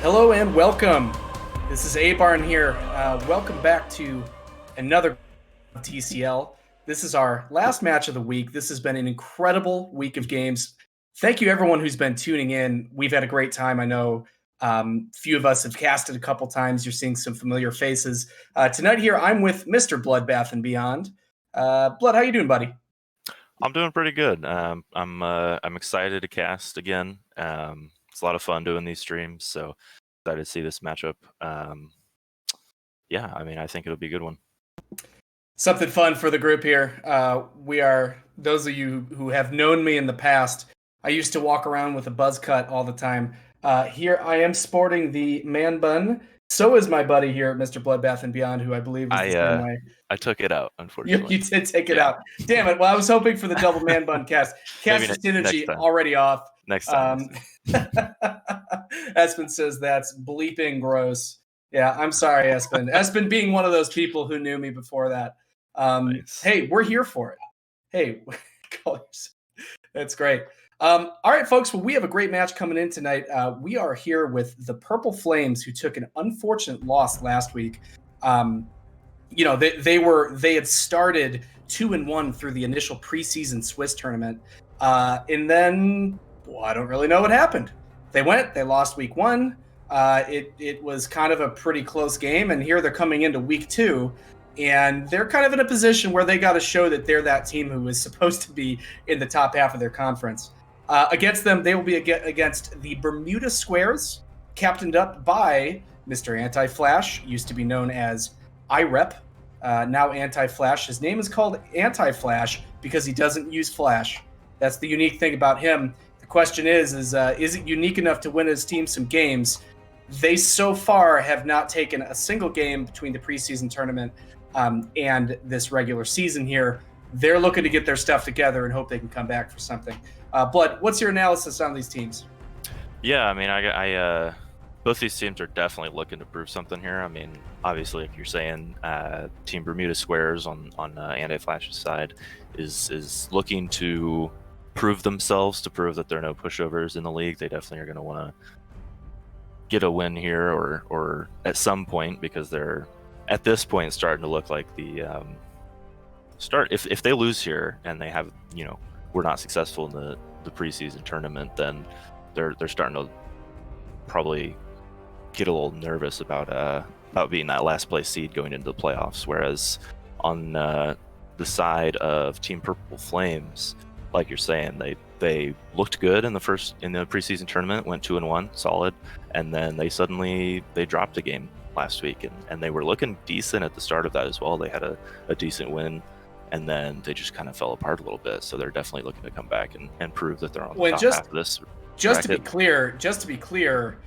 Hello and welcome. This is A-Barn here. Welcome back to another TCL. This is our last match of the week. This has been an incredible week of games. Thank you, everyone who's been tuning in. We've had a great time. I know few of us have casted a couple times. You're seeing some familiar faces. Tonight here, I'm with Mr. Bloodbath and Beyond. Blood, how you doing, buddy? I'm doing pretty good. I'm excited to cast again. It's a lot of fun doing these streams, so excited to see this matchup. Yeah, I mean, I think it'll be a good one. Something fun for the group here. We are, those of you who have known me in the past, I used to walk around with a buzz cut all the time. Here I am sporting the man bun. So is my buddy here, Mr. Bloodbath and Beyond, who I believe is the same way. I took it out, unfortunately. You did take it out. Damn it. Well, I was hoping for the double man bun cast. Cast synergy already off. Next time. Espen says that's bleeping gross. Yeah, I'm sorry, Espen. Espen being one of those people who knew me before that. Nice. Hey, we're here for it. Hey, that's great. All right, folks. Well, we have a great match coming in tonight. We are here with the Purple Flames, who took an unfortunate loss last week. They had started 2-1 through the initial preseason Swiss tournament, and then I don't really know what happened. They lost week one. It was kind of a pretty close game, and here they're coming into week two. And they're kind of in a position where they got to show that they're that team who is supposed to be in the top half of their conference. Against them, they will be against the Bermudasquares, captained up by Mr. Anti-Flash, used to be known as IREP, now Anti-Flash. His name is called Anti-Flash because he doesn't use Flash. That's the unique thing about him. The question is it unique enough to win his team some games? They so far have not taken a single game between the preseason tournament and this regular season here. They're looking to get their stuff together and hope they can come back for something. Blood, what's your analysis on these teams? Yeah, I mean, I both these teams are definitely looking to prove something here. I mean, obviously, like you're saying, Team Bermudasquares on Anti-Flash's side is looking to prove themselves, to prove that there are no pushovers in the league. They definitely are going to want to get a win here or at some point, because they're at this point starting to look like the if they lose here and they have, we're not successful in the preseason tournament, then they're starting to probably get a little nervous about being that last place seed going into the playoffs. Whereas on the side of Team Purple Flames, like you're saying, they looked good in the preseason tournament, went 2-1, solid, and then they dropped a game last week, and they were looking decent at the start of that as well. They had a decent win, and then they just kind of fell apart a little bit. So they're definitely looking to come back and prove that they're on the top half of this. Just to be clear,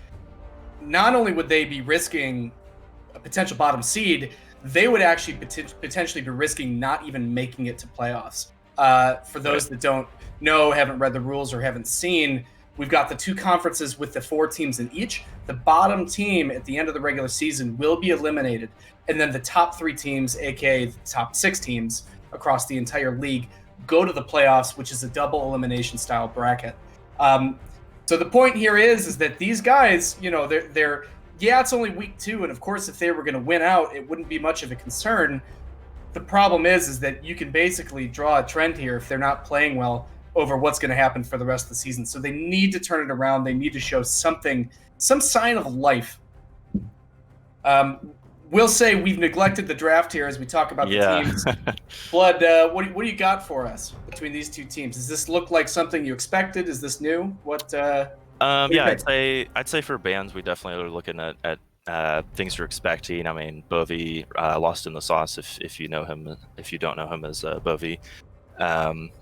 not only would they be risking a potential bottom seed, they would actually potentially be risking not even making it to playoffs. For those that don't know, haven't read the rules, or haven't seen, we've got the two conferences with the 4 teams in each. The bottom team at the end of the regular season will be eliminated, and then the top 3 teams, aka the top 6 teams across the entire league, go to the playoffs, which is a double elimination style bracket. So the point here is that these guys, they're it's only week 2, and of course, if they were going to win out, it wouldn't be much of a concern. The problem is that you can basically draw a trend here if they're not playing well over what's going to happen for the rest of the season. So they need to turn it around. They need to show something, some sign of life. We'll say we've neglected the draft here as we talk about the teams. Blood, what do you got for us between these two teams? Does this look like something you expected? Is this new? I'd say for bands, we definitely are looking at things you're expecting. I mean, Bovey lost in the sauce if you know him. If you don't know him as Bovey,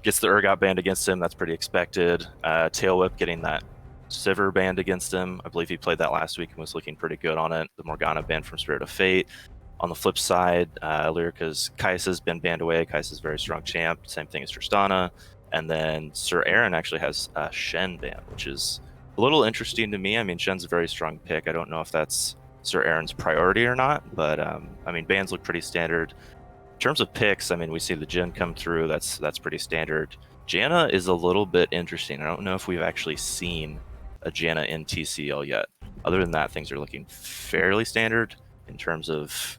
gets the Urgot banned against him. That's pretty expected. Tail Whip getting that Sivir banned against him. I believe he played that last week and was looking pretty good on it. The Morgana banned from Spirit of Fate. On the flip side, Lyrica's Kai'Sa's been banned away. Kai'Sa's a very strong champ. Same thing as Tristana. And then Sir Aaron actually has Shen banned, which is a little interesting to me. I mean, Shen's a very strong pick. I don't know if that's Sir Aaron's priority or not, but bans look pretty standard. In terms of picks, we see the Jhin come through. That's pretty standard. Janna is a little bit interesting. I don't know if we've actually seen a Janna in TCL yet. Other than that, things are looking fairly standard in terms of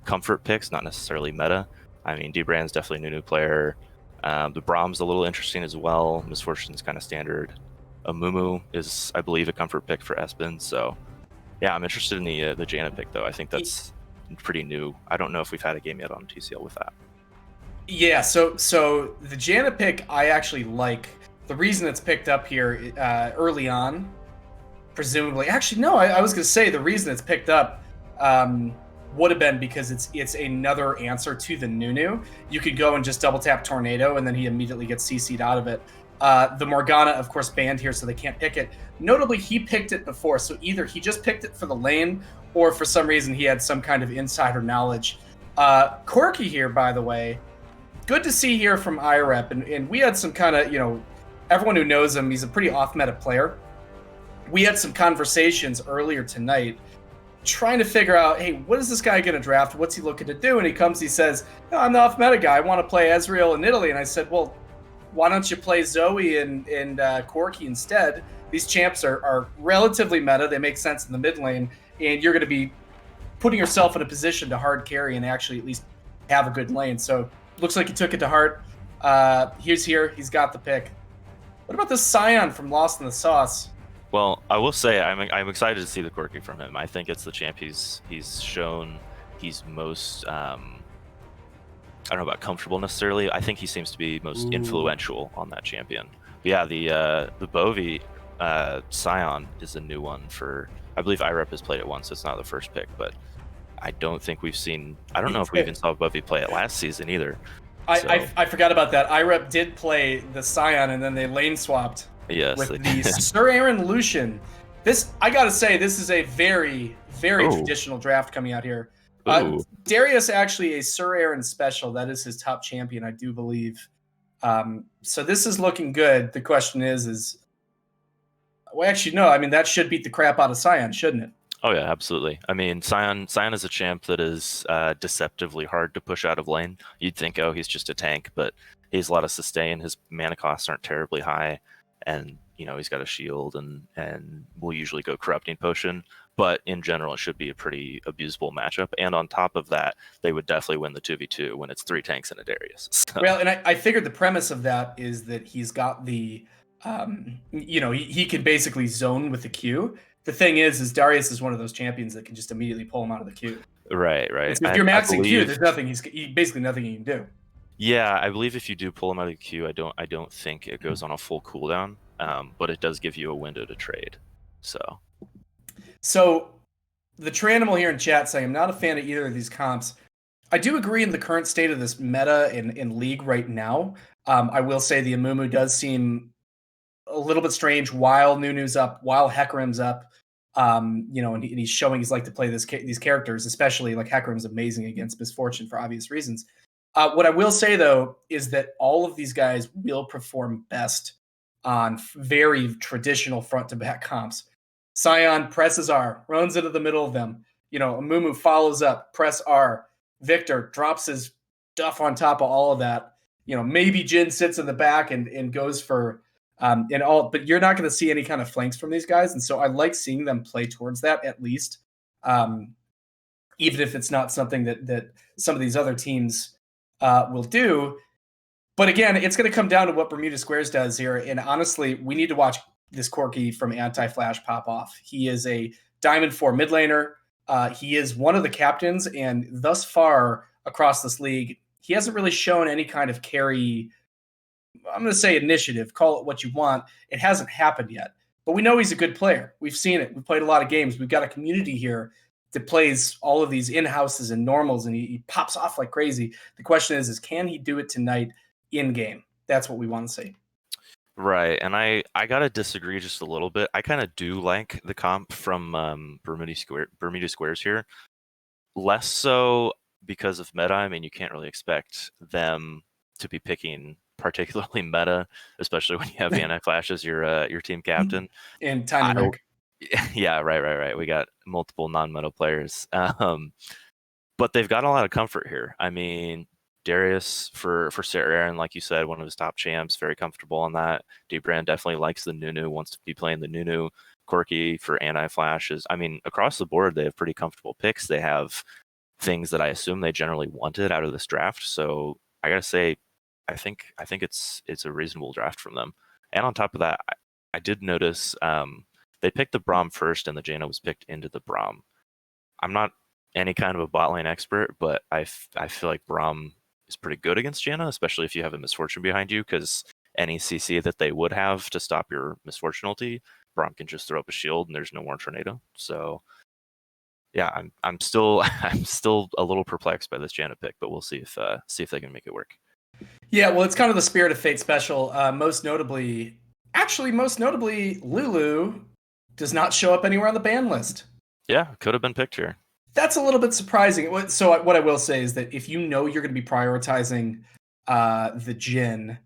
comfort picks, not necessarily meta. I mean, Dbrand's definitely a new player. The Brahm's a little interesting as well. Misfortune's kind of standard. Amumu is, I believe, a comfort pick for Espen. So, yeah, I'm interested in the Jaina pick, though. I think that's pretty new. I don't know if we've had a game yet on TCL with that. Yeah, so the Jaina pick I actually like. The reason it's picked up here early on, presumably. Actually, no, I was going to say the reason it's picked up would have been because it's another answer to the Nunu. You could go and just double tap Tornado, and then he immediately gets CC'd out of it. The Morgana, of course, banned here, so they can't pick it. Notably, he picked it before, so either he just picked it for the lane, or for some reason he had some kind of insider knowledge. Corky here, by the way, good to see here from IREP, and we had some kind of, everyone who knows him, he's a pretty off-meta player. We had some conversations earlier tonight trying to figure out, hey, what is this guy going to draft? What's he looking to do? And he comes, he says, no, I'm the off-meta guy. I want to play Ezreal in Italy. And I said, well, why don't you play Zoe and Corky instead? These champs are relatively meta. They make sense in the mid lane, and you're going to be putting yourself in a position to hard carry and actually at least have a good lane. So looks like he took it to heart. He's here. He's got the pick. What about this Scion from Lost in the Sauce? Well, I will say I'm excited to see the Corky from him. I think it's the champ he's shown he's most I don't know about comfortable necessarily. I think he seems to be most influential on that champion. But yeah, the Bovi Scion is a new one for, I believe IREP has played it once. It's not the first pick, but I don't think we've seen, I don't know if we even saw Bovi play it last season either. I forgot about that. IREP did play the Scion, and then they lane swapped. Yes, with the Sir Aaron Lucian. This, I gotta say, this is a very, very traditional draft coming out here. Darius actually a Sir Aaron special. That is his top champion, I do believe. So this is looking good. The question is well, actually, no. I mean, that should beat the crap out of Scion, shouldn't it? Oh yeah, absolutely. I mean, Scion is a champ that is deceptively hard to push out of lane. You'd think, oh, he's just a tank, but he has a lot of sustain. His mana costs aren't terribly high. And he's got a shield and will usually go corrupting potion, but in general it should be a pretty abusable matchup. And on top of that, they would definitely win the 2v2 when it's 3 tanks and a Darius. So. Well, and I figured the premise of that is that he's got the he can basically zone with the Q. The thing is Darius is one of those champions that can just immediately pull him out of the Q. Right. So if you're maxing Q, there's nothing basically nothing he can do. Yeah, I believe if you do pull him out of the queue, I don't think it goes on a full cooldown, but it does give you a window to trade. So the Tranimal here in chat saying, I'm not a fan of either of these comps. I do agree in the current state of this meta in League right now. I will say the Amumu does seem a little bit strange while Nunu's up, while Hecarim's up. And he's showing he's like to play these characters, especially like Hecarim's amazing against Misfortune for obvious reasons. What I will say, though, is that all of these guys will perform best on very traditional front-to-back comps. Scion presses R, runs into the middle of them. Amumu follows up, press R. Victor drops his stuff on top of all of that. Maybe Jin sits in the back and goes for but you're not going to see any kind of flanks from these guys. And so I like seeing them play towards that at least, even if it's not something that some of these other teams will do. But again, it's going to come down to what Bermudasquares does here. And honestly, we need to watch this Corky from Anti-Flash pop off. He is a Diamond 4 mid laner. He is one of the captains, and thus far across this league, he hasn't really shown any kind of carry. I'm going to say initiative, call it what you want. It hasn't happened yet, but we know he's a good player. We've seen it. We've played a lot of games. We've got a community here that plays all of these in-houses and normals, and he pops off like crazy. The question is can he do it tonight in game? That's what we want to see. Right, and I got to disagree just a little bit. I kind of do like the comp from Bermudasquares here. Less so because of meta. I mean, you can't really expect them to be picking particularly meta, especially when you have Anti-Flash as your team captain. And Tiny Merc. Yeah, right. We got multiple non-meta players. But they've got a lot of comfort here. I mean, Darius for Sir Aaron, like you said, one of his top champs, very comfortable on that. Dbrand definitely likes the Nunu, wants to be playing the Nunu. Corki for anti-flash is, I mean, across the board, they have pretty comfortable picks. They have things that I assume they generally wanted out of this draft. So I gotta say, I think it's a reasonable draft from them. And on top of that, I did notice they picked the Braum first, and the Jaina was picked into the Braum. I'm not any kind of a bot lane expert, but I feel like Braum is pretty good against Jaina, especially if you have a Misfortune behind you, because any CC that they would have to stop your Misfortune ulti, Braum can just throw up a shield and there's no more tornado. So yeah, I'm still a little perplexed by this Jaina pick, but we'll see if they can make it work. Yeah, well, it's kind of the Spirit of Fate special. Most notably, Lulu does not show up anywhere on the ban list. Yeah, could have been picked here. That's a little bit surprising. So what I will say is that if you know you're going to be prioritizing the Jhin,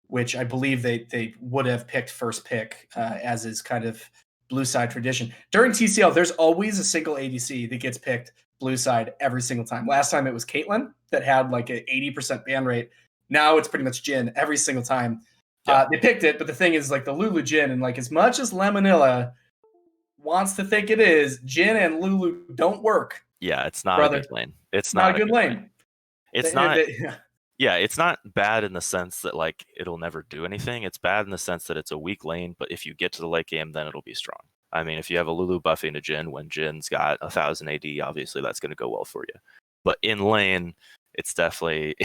which I believe they would have picked first pick, as is kind of blue side tradition. During TCL, there's always a single ADC that gets picked blue side every single time. Last time it was Caitlyn that had like an 80% ban rate. Now it's pretty much Jhin every single time. Yeah. They picked it, but the thing is, like, the Lulu Jhin, and like as much as Lemonilla wants to think it is, Jhin and Lulu don't work. Yeah, it's not a good lane. It's not a good lane. It's not. Yeah, it's not bad in the sense that like it'll never do anything. It's bad in the sense that it's a weak lane, but if you get to the late game, then it'll be strong. I mean, if you have a Lulu buffing a Jhin when Jin's got 1000 AD, obviously that's going to go well for you. But in lane, it's definitely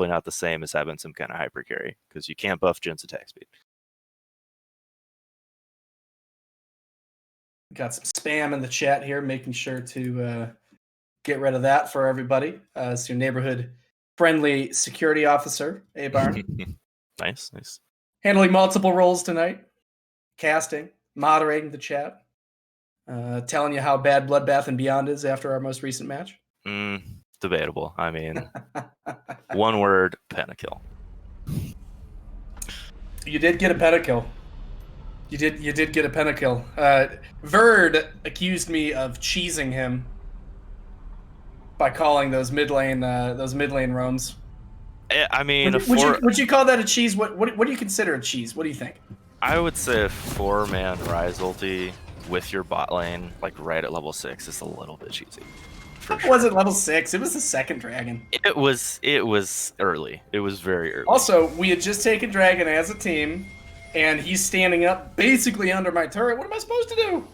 not the same as having some kind of hyper carry, because you can't buff Jin's attack speed. Got some spam in the chat here, making sure to get rid of that for everybody. It's your neighborhood friendly security officer, A-Barn. Nice. Handling multiple roles tonight. Casting, moderating the chat. Telling you how bad Bloodbath and Beyond is after our most recent match. Debatable. I mean, one word, pentakill. You did get a pentakill. You did get a pentakill. Verd accused me of cheesing him by calling those mid lane roams. I mean, would you call that a cheese? What do you consider a cheese? What do you think? I would say a 4-man Ryze ulti with your bot lane, like right at level 6, is a little bit cheesy. It wasn't level 6. It was the second dragon. It was early. It was very early. Also, we had just taken dragon as a team, and he's standing up basically under my turret. What am I supposed to do?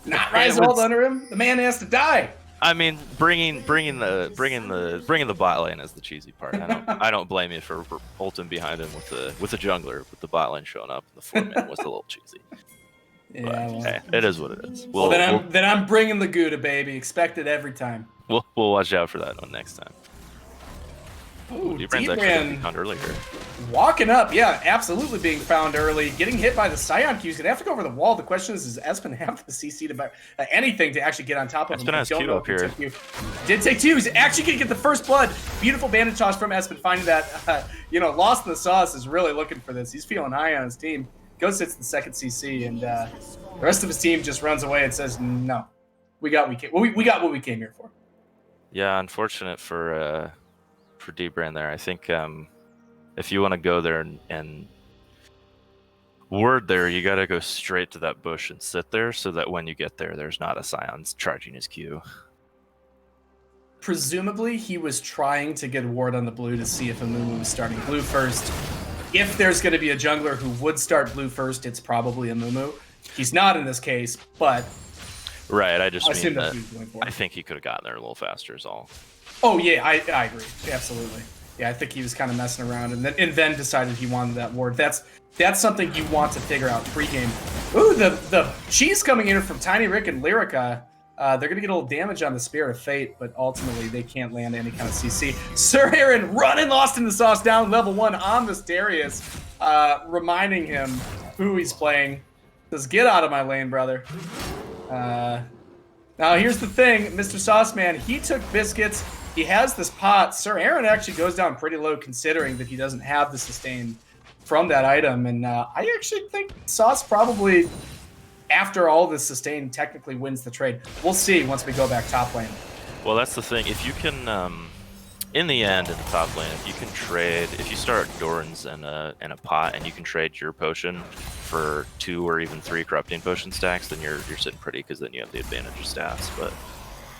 Not Ryze ult under him. The man has to die. I mean, bringing the bot lane is the cheesy part. I don't blame you for ulting behind him with the jungler, with the bot lane showing up. The 4-man was a little cheesy. Yeah, well, hey, it is what it is. Then I'm bringing the Gouda, baby. Expect it every time. We'll watch out for that one next time. Ooh, D-Brand's actually getting found earlier. Walking up, yeah, absolutely being found early. Getting hit by the Scion Q. He's going to have to go over the wall. The question is, does Espen have the CC to anything to actually get on top of him? Espen has Q up here. Did take 2. He's actually going to get the first blood. Beautiful bandage toss from Espen, finding that, Lost in the Sauce is really looking for this. He's feeling high on his team. Goes sits the second CC, and the rest of his team just runs away and says, no, we got what we came here for. Yeah, unfortunate for D-Brand there. I think if you want to go there and ward there, you got to go straight to that bush and sit there so that when you get there, there's not a Scion charging his Q. Presumably, he was trying to get a ward on the blue to see if Amumu was starting blue first. If there's going to be a jungler who would start blue first, it's probably Amumu. He's not in this case, but... Right, I just mean that I think he could have gotten there a little faster is all. Oh, yeah, I agree. Absolutely. Yeah, I think he was kind of messing around and then decided he wanted that ward. That's something you want to figure out pregame. Ooh, the cheese coming in from Tiny Rick and Lyrica. They're going to get a little damage on the Spirit of Fate, but ultimately they can't land any kind of CC. Sir Aaron running Lost in the Sauce down level 1 on this Darius, reminding him who he's playing. Says, get out of my lane, brother. Now here's the thing, Mr. Sauceman, he took biscuits. He has this pot. Sir Aaron actually goes down pretty low considering that he doesn't have the sustain from that item. And I actually think Sauce probably, after all this sustain, technically wins the trade. We'll see once we go back top lane. Well, that's the thing. If you can, in the end, in the top lane, if you can trade, if you start Doran's in a pot and you can trade your potion for 2 or even 3 corrupting potion stacks, then you're sitting pretty, because then you have the advantage of stats. But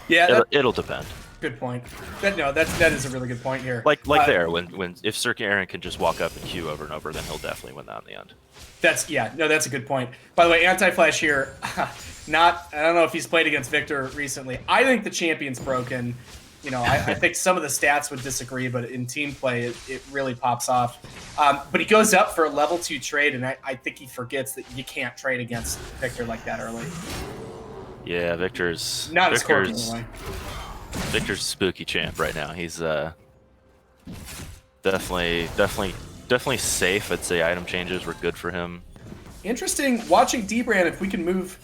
yeah, it'll depend. Good point. That is a really good point here. Like there, when if Sir Aaron can just walk up and Q over and over, then he'll definitely win that in the end. That's a good point. By the way, Anti-Flash here, I don't know if he's played against Victor recently. I think the champion's broken. You know, I think some of the stats would disagree, but in team play, it really pops off. But he goes up for a level 2 trade, and I think he forgets that you can't trade against Victor like that early. Yeah, Victor's not as quirky anyway. Victor's a spooky champ right now. He's definitely safe. I'd say item changes were good for him. Interesting watching D-Brand, if we can move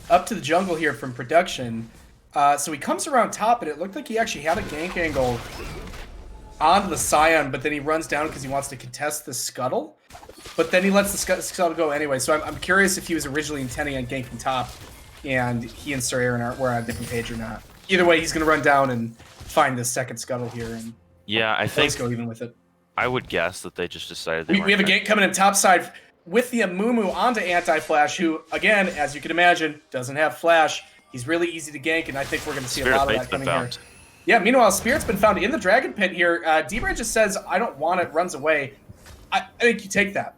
up to the jungle here from production. So he comes around top, and it looked like he actually had a gank angle onto the Scion, but then he runs down because he wants to contest the Scuttle. But then he lets the Scuttle go anyway. So I'm curious if he was originally intending on ganking top, and he and Sir Aaron were on a different page or not. Either way, he's going to run down and find the second Scuttle here. And yeah, I think go even with it. I would guess that they just decided we have a gank coming in top side with the Amumu onto Anti-Flash, who, again, as you can imagine, doesn't have Flash. He's really easy to gank, and I think we're going to see a lot of that coming here. Yeah, meanwhile, Spirit's been found in the Dragon Pit here. D-Brand just says, I don't want it, runs away. I think you take that.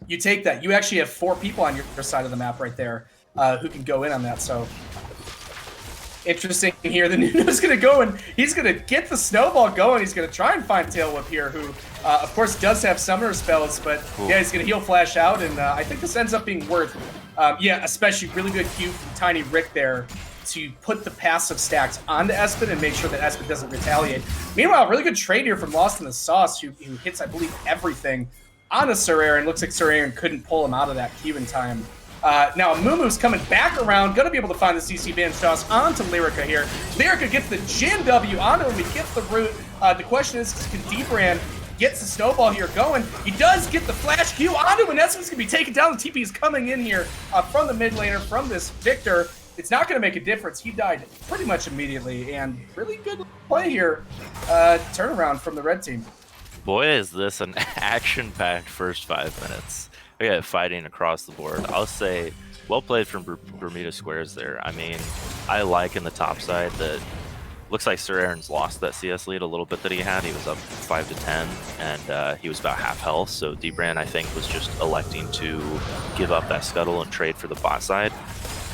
You take that. You actually have 4 people on your side of the map right there who can go in on that, so... Interesting here. The Nuno's going to go, and he's going to get the snowball going. He's going to try and find Tail Whip here, who, of course, does have summoner spells, but yeah, he's going to heal Flash out, and I think this ends up being worth, yeah, especially really good Q from Tiny Rick there to put the passive stacks onto Espen and make sure that Espen doesn't retaliate. Meanwhile, really good trade here from Lost in the Sauce, who hits, I believe, everything on a Sir Aaron. Looks like Sir Aaron couldn't pull him out of that Q in time. Now Mumu's coming back around, gonna be able to find the CC Vanish Toss onto Lyrica here. Lyrica gets the Jin W onto him, he gets the root. The question is, can D-Brand get the snowball here going? He does get the Flash Q onto him, and Espen's gonna be taken down. The TP is coming in here from the mid laner, from this Victor. It's not gonna make a difference. He died pretty much immediately, and really good play here. Turnaround from the red team. Boy, is this an action-packed first 5 minutes. We got fighting across the board. I'll say, well played from Bermudasquares there. I mean, I like in the top side that looks like Sir Aaron's lost that CS lead a little bit that he had. He was up 5 to 10, and he was about half health. So D-Brand, I think, was just electing to give up that Scuttle and trade for the bot side.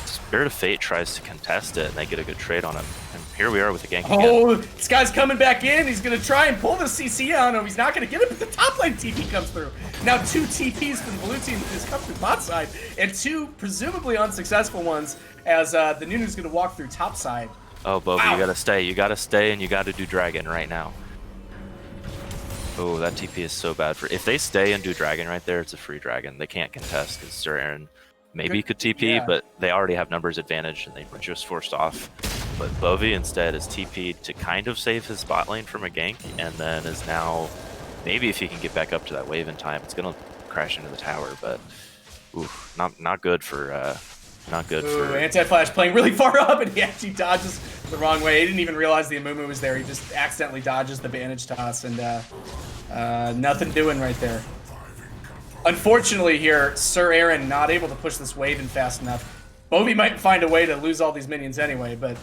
Spirit of Fate tries to contest it, and they get a good trade on him. And here we are with the gank again. This guy's coming back in. He's going to try and pull the CC on him. He's not going to get it, but the top lane TP comes through. Now 2 TPs from the blue team just come through bot side, and 2 presumably unsuccessful ones as the Nunu's going to walk through top side. Oh, Bobby, wow. You got to stay. You got to stay, and you got to do Dragon right now. Oh, that TP is so bad. If they stay and do Dragon right there, it's a free Dragon. They can't contest because Sir Aaron maybe could TP, but they already have numbers advantage, and they were just forced off. But Bovie instead is TP'd to kind of save his bot lane from a gank, and then is now, maybe if he can get back up to that wave in time, it's going to crash into the tower, but not good for... Anti-Flash playing really far up, and he actually dodges the wrong way. He didn't even realize the Amumu was there. He just accidentally dodges the Vanish Toss, and nothing doing right there. Unfortunately here, Sir Aaron not able to push this wave in fast enough. Bovie might find a way to lose all these minions anyway, but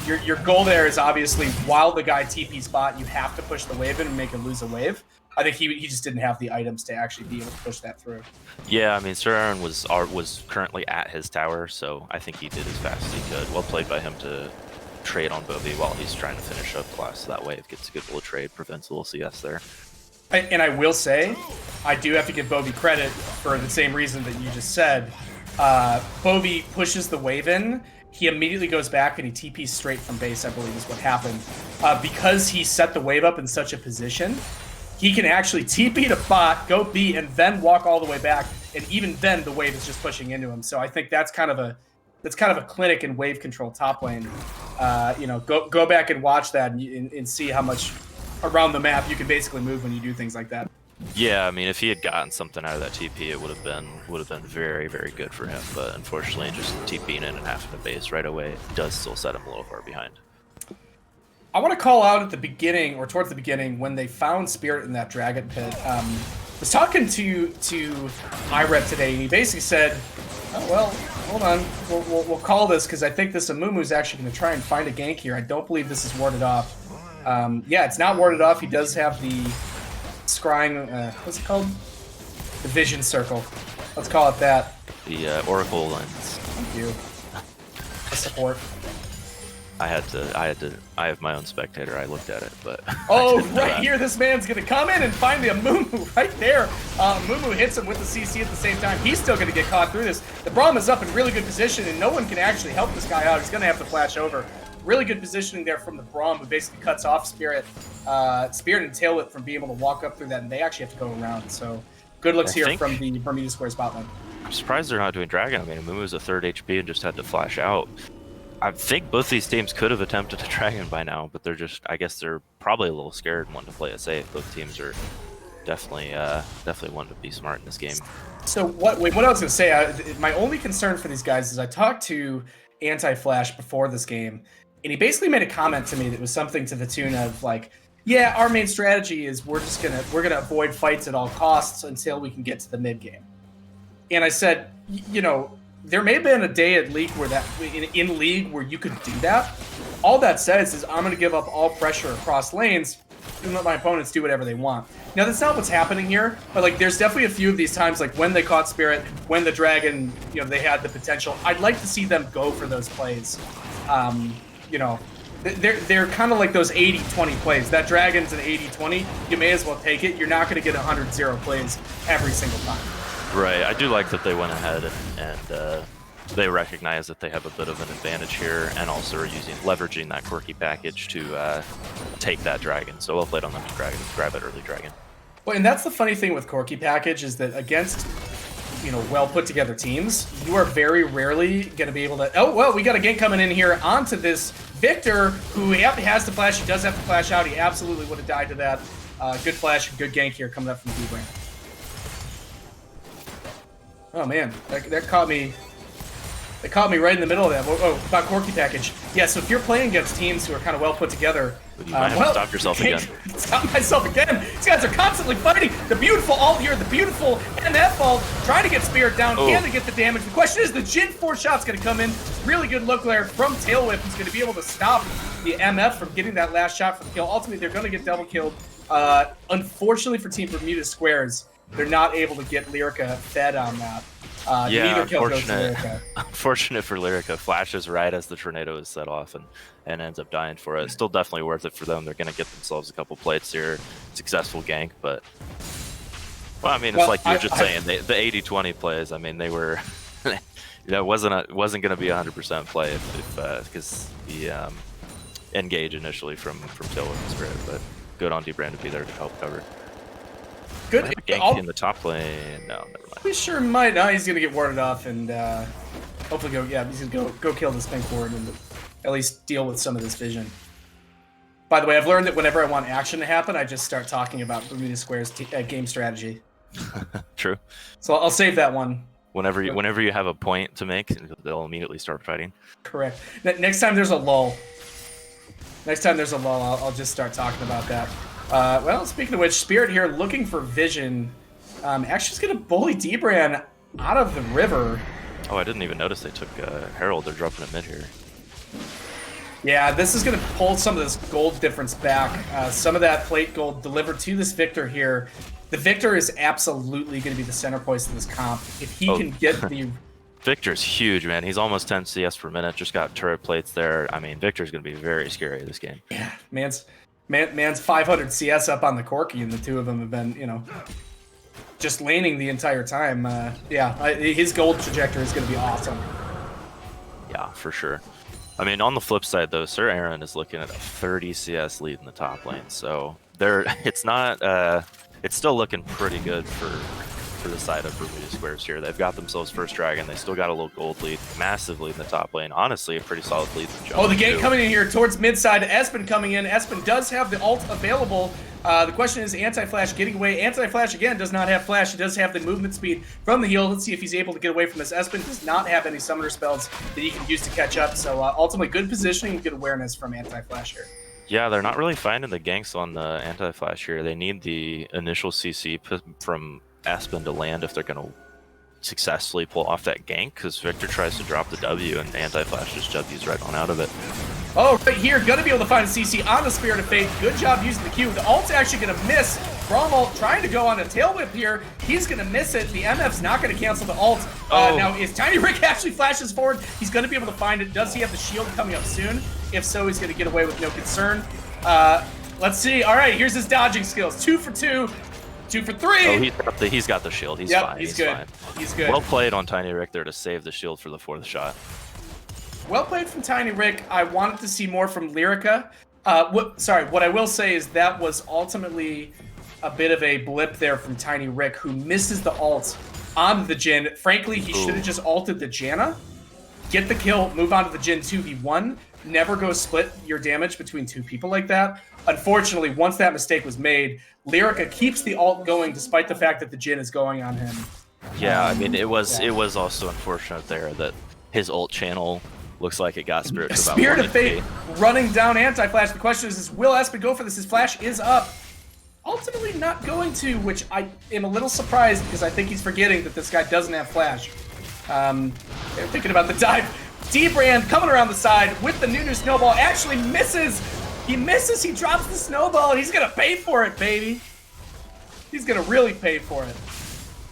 your goal there is obviously, while the guy TP's bot, you have to push the wave in and make him lose a wave. I think he just didn't have the items to actually be able to push that through. Yeah, I mean, Sir Aaron was currently at his tower, so I think he did as fast as he could. Well played by him to trade on Bovie while he's trying to finish up class. That wave gets a good little trade, prevents a little CS there. And I will say, I do have to give Bovie credit for the same reason that you just said. Bovie pushes the wave in, he immediately goes back and he TPs straight from base, I believe is what happened. Because he set the wave up in such a position, he can actually TP to bot, go B, and then walk all the way back, and even then the wave is just pushing into him. So I think that's kind of a clinic in wave control top lane. You know, go back and watch that and see how much around the map you can basically move when you do things like that. Yeah, I mean, if he had gotten something out of that TP, it would have been very, very good for him. But unfortunately, just TPing in and having the base right away does still set him a little far behind. I want to call out at the beginning, or towards the beginning, when they found Spirit in that Dragon Pit. was talking to IREP today, and he basically said, oh, well, hold on, we'll call this because I think this Amumu is actually going to try and find a gank here. I don't believe this is warded off. Yeah, it's not warded off. He does have the scrying, what's it called? The vision circle. Let's call it that. The Oracle lens. Thank you. The support. I have my own spectator. I looked at it, but oh, right here, this man's gonna come in and find the Amumu right there. Amumu hits him with the CC at the same time. He's still gonna get caught through this. The Braum is up in really good position, and no one can actually help this guy out. He's gonna have to flash over. Really good positioning there from the Braum, who basically cuts off Spirit and Tailwhip from being able to walk up through that, and they actually have to go around. So good looks here from the Bermudasquares bot lane. I'm surprised they're not doing Dragon. I mean, Amumu's a 3rd HP and just had to flash out. I think both these teams could have attempted a Dragon by now, but they're just, I guess they're probably a little scared and wanting to play it safe. Both teams are definitely wanting to be smart in this game. So what I was going to say, my only concern for these guys is I talked to Anti-Flash before this game, and he basically made a comment to me that was something to the tune of like, yeah, our main strategy is we're gonna avoid fights at all costs until we can get to the mid game. And I said, you know, there may have been a day at League where in League where you could do that. All that says is I'm going to give up all pressure across lanes and let my opponents do whatever they want. Now, that's not what's happening here, but like there's definitely a few of these times, like when they caught Spirit, when the Dragon, you know, they had the potential. I'd like to see them go for those plays. You know, they're kind of like those 80-20 plays. That Dragon's an 80-20. You may as well take it. You're not going to get 100-0 plays every single time. Right, I do like that they went ahead and they recognize that they have a bit of an advantage here, and also are leveraging that quirky package to take that Dragon. So well played on them to grab it early Dragon. Well, and that's the funny thing with quirky package is that against, you know, well put together teams, you are very rarely going to be able to. Oh well, we got a gank coming in here onto this Victor, who has to flash. He does have to flash out. He absolutely would have died to that. Good flash, good gank here coming up from D-Brain. Oh man, that caught me. They caught me right in the middle of that. Oh, about quirky package. Yeah, so if you're playing against teams who are kind of well put together, you might have to stop yourself again. Stop myself again. These guys are constantly fighting. The beautiful ult here, the beautiful NF ult, trying to get Spirit down. Can they get the damage? The question is, the Jin 4 shot's going to come in. Really good look there from Tailwhip, who's going to be able to stop the MF from getting that last shot for the kill. Ultimately, they're going to get double killed. Unfortunately for Team Bermudasquares, they're not able to get Lyrica fed on that. Yeah, unfortunate for Lyrica. Flashes right as the tornado is set off and ends up dying for it. Still definitely worth it for them. They're going to get themselves a couple plates here. Successful gank, but well, I mean, it's like you were just saying, the 80-20 plays. I mean, they were, you know, it wasn't going to be 100% play because the engage initially from Tailwhip was great, but good on D-Brand to be there to help cover. Good gank in the top lane. No, never mind. We sure might. No, he's gonna get warded off and hopefully go. Yeah, he's gonna go kill this thing forward and at least deal with some of this vision. By the way, I've learned that whenever I want action to happen, I just start talking about Bermudasquares game strategy. True. So I'll save that one. Whenever you have a point to make, they'll immediately start fighting. Correct. Next time there's a lull. I'll just start talking about that. Well, speaking of which, Spirit here looking for vision. Actually, just gonna bully D-Bran out of the river. Oh, I didn't even notice they took Herald. They're dropping it mid here. Yeah, this is gonna pull some of this gold difference back. Some of that plate gold delivered to this Victor here. The Victor is absolutely gonna be the center point of this comp. If he can get the... Victor's huge, man. He's almost 10 CS per minute. Just got turret plates there. I mean, Victor's gonna be very scary this game. Yeah, man's 500 CS up on the Corki, and the two of them have been, you know, just laning the entire time. His gold trajectory is going to be awesome. Yeah, for sure. I mean, on the flip side, though, Sir Aaron is looking at a 30 CS lead in the top lane, so it's still looking pretty good for the side of Bermudasquares here. They've got themselves first Dragon. They still got a little gold lead, massive lead in the top lane. Honestly, a pretty solid lead. Oh, the gank coming in here towards mid side. Espen coming in. Espen does have the ult available. The question is Anti-Flash getting away. Anti-Flash, again, does not have flash. He does have the movement speed from the heal. Let's see if he's able to get away from this. Espen does not have any summoner spells that he can use to catch up. So ultimately, good positioning and good awareness from Anti-Flash here. Yeah, they're not really finding the ganks on the anti-flash here. They need the initial CC from Aspen to land if they're going to successfully pull off that gank, because Victor tries to drop the W and anti-flash just W's right on out of it. Oh, right here, gonna be able to find a CC on the Spirit of Fate. Good job using the Q. The ult's actually gonna miss. Rommel trying to go on a tail whip here. He's gonna miss it. The MF's not gonna cancel the ult. Now, is Tiny Rick actually flashes forward? He's gonna be able to find it. Does he have the shield coming up soon? If so, he's gonna get away with no concern. Let's see. All right, here's his dodging skills. 2 for 2. 2 for 3. Oh, he's got the shield. He's yep, fine. He's good. Fine. He's good. Well played on Tiny Rick there to save the shield for the 4th shot. Well played from Tiny Rick. I wanted to see more from Lyrica. What I will say is that was ultimately a bit of a blip there from Tiny Rick, who misses the ult on the Jhin. Frankly, he should have just ulted the Janna, get the kill, move on to the Jhin 2v1. Never go split your damage between two people like that. Unfortunately, once that mistake was made, Lyrica keeps the ult going despite the fact that the Jhin is going on him. Yeah, I mean, it was also unfortunate there that his ult channel looks like it got Spirit to about Spirit of Fate running down anti-flash. The question is will Espen go for this? His flash is up. Ultimately not going to, which I am a little surprised because I think he's forgetting that this guy doesn't have flash. They're thinking about the dive. D-Brand coming around the side with the Nunu snowball. Actually misses. He misses. He drops the snowball, and he's going to pay for it, baby. He's going to really pay for it.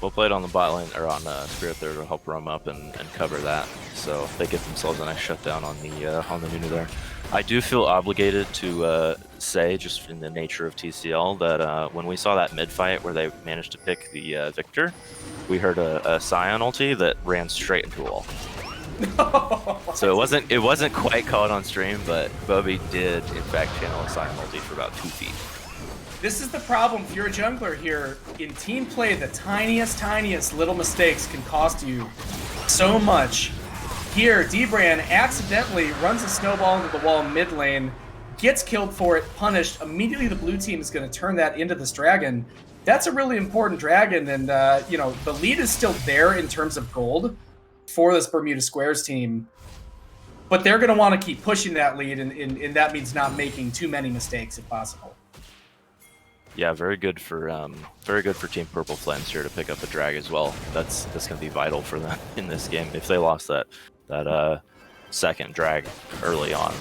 Well played on the bot lane, or on Spirit there to help roam up and cover that. So they get themselves a nice shutdown on the Nunu there. I do feel obligated to say, just in the nature of TCL, that when we saw that mid fight where they managed to pick the Victor, we heard a Scion ulti that ran straight into a wall. So it wasn't quite caught on stream, but Bobby did in fact channel a Scion ulti for about 2 feet. This is the problem if you're a jungler here. In team play, the tiniest little mistakes can cost you so much. Here, D-Brand accidentally runs a snowball into the wall mid lane, gets killed for it, punished. Immediately the blue team is going to turn that into this dragon. That's a really important dragon, and the lead is still there in terms of gold for this Bermudasquares team. But they're going to want to keep pushing that lead, and that means not making too many mistakes if possible. Yeah, very good for Team Purple Flames here to pick up a drag as well. That's going to be vital for them in this game. If they lost that second drag early on,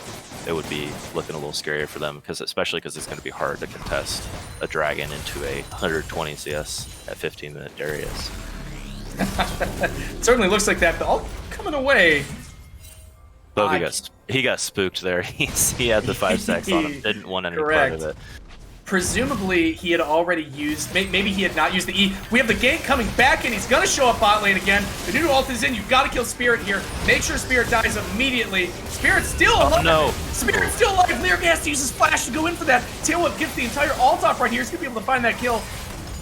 it would be looking a little scarier for them, especially because it's going to be hard to contest a dragon into a 120 CS at 15-minute Darius. Certainly looks like that. The ult coming away. Bobby he got spooked there. He had the 5 stacks on him. Didn't want any part of it. Presumably, he had already used, maybe he had not used the E. We have the gank coming back, and he's going to show up bot lane again. The Nunu ult is in. You've got to kill Spirit here. Make sure Spirit dies immediately. Spirit's still alive. Oh, no. Spirit's still alive. Lyric has to use his flash to go in for that. Tailwhip gets the entire ult off right here. He's going to be able to find that kill.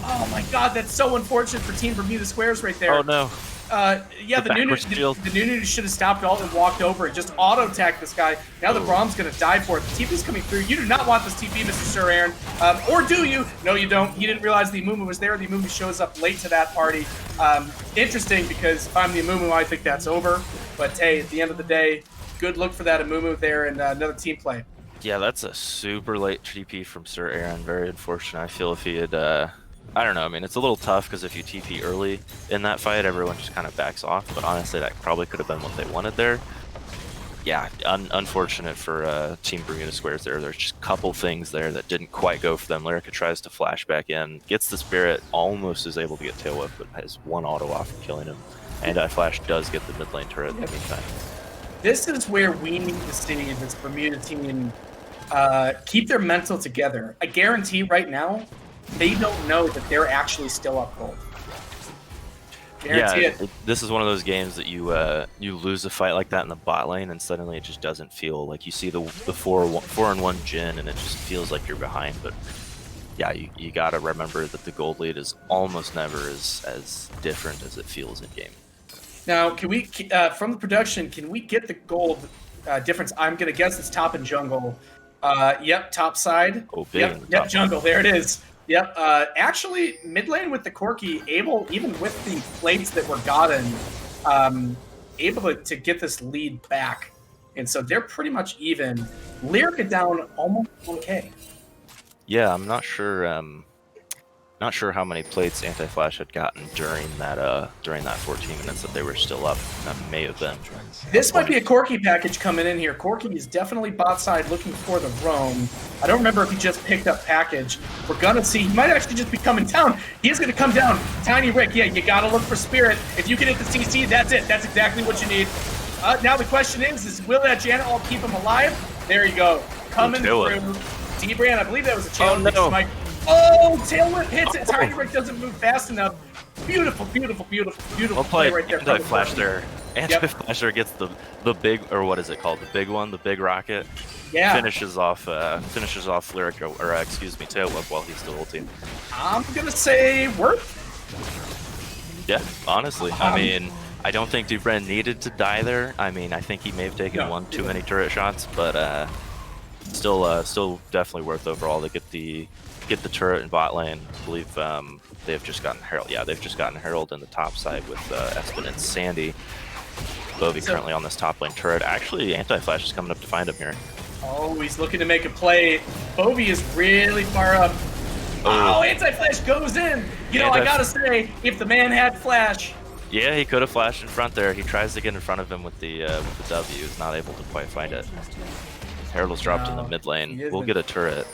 Oh, my God. That's so unfortunate for Team Bermudasquares right there. Oh, no. Yeah, the Nunu should have stopped all and walked over and just auto-attacked this guy. Now the Brahm's going to die for it. The TP's coming through. You do not want this TP, Mr. Sir Aaron. Or do you? No, you don't. He didn't realize the Amumu was there. The Amumu shows up late to that party. Interesting, because if I'm the Amumu, I think that's over. But hey, at the end of the day, good look for that Amumu there, and another team play. Yeah, that's a super late TP from Sir Aaron. Very unfortunate. I feel if he had... I don't know, I mean, it's a little tough because if you TP early in that fight, everyone just kind of backs off, but honestly, that probably could have been what they wanted there. Yeah, unfortunate for Team Bermudasquares there. There's just a couple things there that didn't quite go for them. Lyrica tries to flash back in, gets the Spirit, almost is able to get tail whip, but has one auto off from killing him. And Flash does get the mid lane turret in the meantime. This is where we need to see this Bermuda team keep their mental together. I guarantee right now, they don't know that they're actually still up gold. Guarantee it. This is one of those games that you lose a fight like that in the bot lane, and suddenly it just doesn't feel like you see the 4-on-1 Jhin, and it just feels like you're behind. But yeah, you gotta remember that the gold lead is almost never as different as it feels in game. Now, can we from the production, can we get the gold difference? I'm gonna guess it's top and jungle. Yep, top side. Oh, yep, jungle. There it is. Yep. Actually, mid lane with the Corki, able, even with the plates that were gotten, able to get this lead back And so they're pretty much even. Lyrica down almost 1K. Yeah, I'm not sure. Not sure how many plates Anti-Flash had gotten during that 14 minutes that they were still up. That may have been. This might be a Corky package coming in here. Corky is definitely bot side looking for the roam. I don't remember if he just picked up package. We're gonna see. He might actually just be coming down. He is gonna come down. Tiny Rick, yeah, you gotta look for Spirit. If you can hit the CC, that's it. That's exactly what you need. Now the question is will that Janet all keep him alive? There you go. Coming through. D-Brand, I believe that was a challenge. Oh, no. Oh, tail whip hits it. Tiny Rick doesn't move fast enough. Beautiful, beautiful, beautiful, beautiful play right there. Anti-Flash there. Anti-Flash there gets the big, or what is it called? The big one, the big rocket. Yeah. Finishes off Lyrica, or excuse me, tail whip while he's still ulting. I'm gonna say worth. Yeah, honestly. I mean, I don't think Dubren needed to die there. I mean, I think he may have taken one too many turret shots, but still definitely worth overall to get the turret in bot lane. I believe they've just gotten Herald. Yeah, they've just gotten Herald in the top side with Espen and Sandy. Bovie currently on this top lane turret. Actually, Anti-Flash is coming up to find him here. Oh, he's looking to make a play. Bovie is really far up. Oh, Anti-Flash goes in. You know, I gotta say, if the man had flash. Yeah, he could have flashed in front there. He tries to get in front of him with the W. He's not able to quite find it. Herald was dropped in the mid lane. We'll get a turret.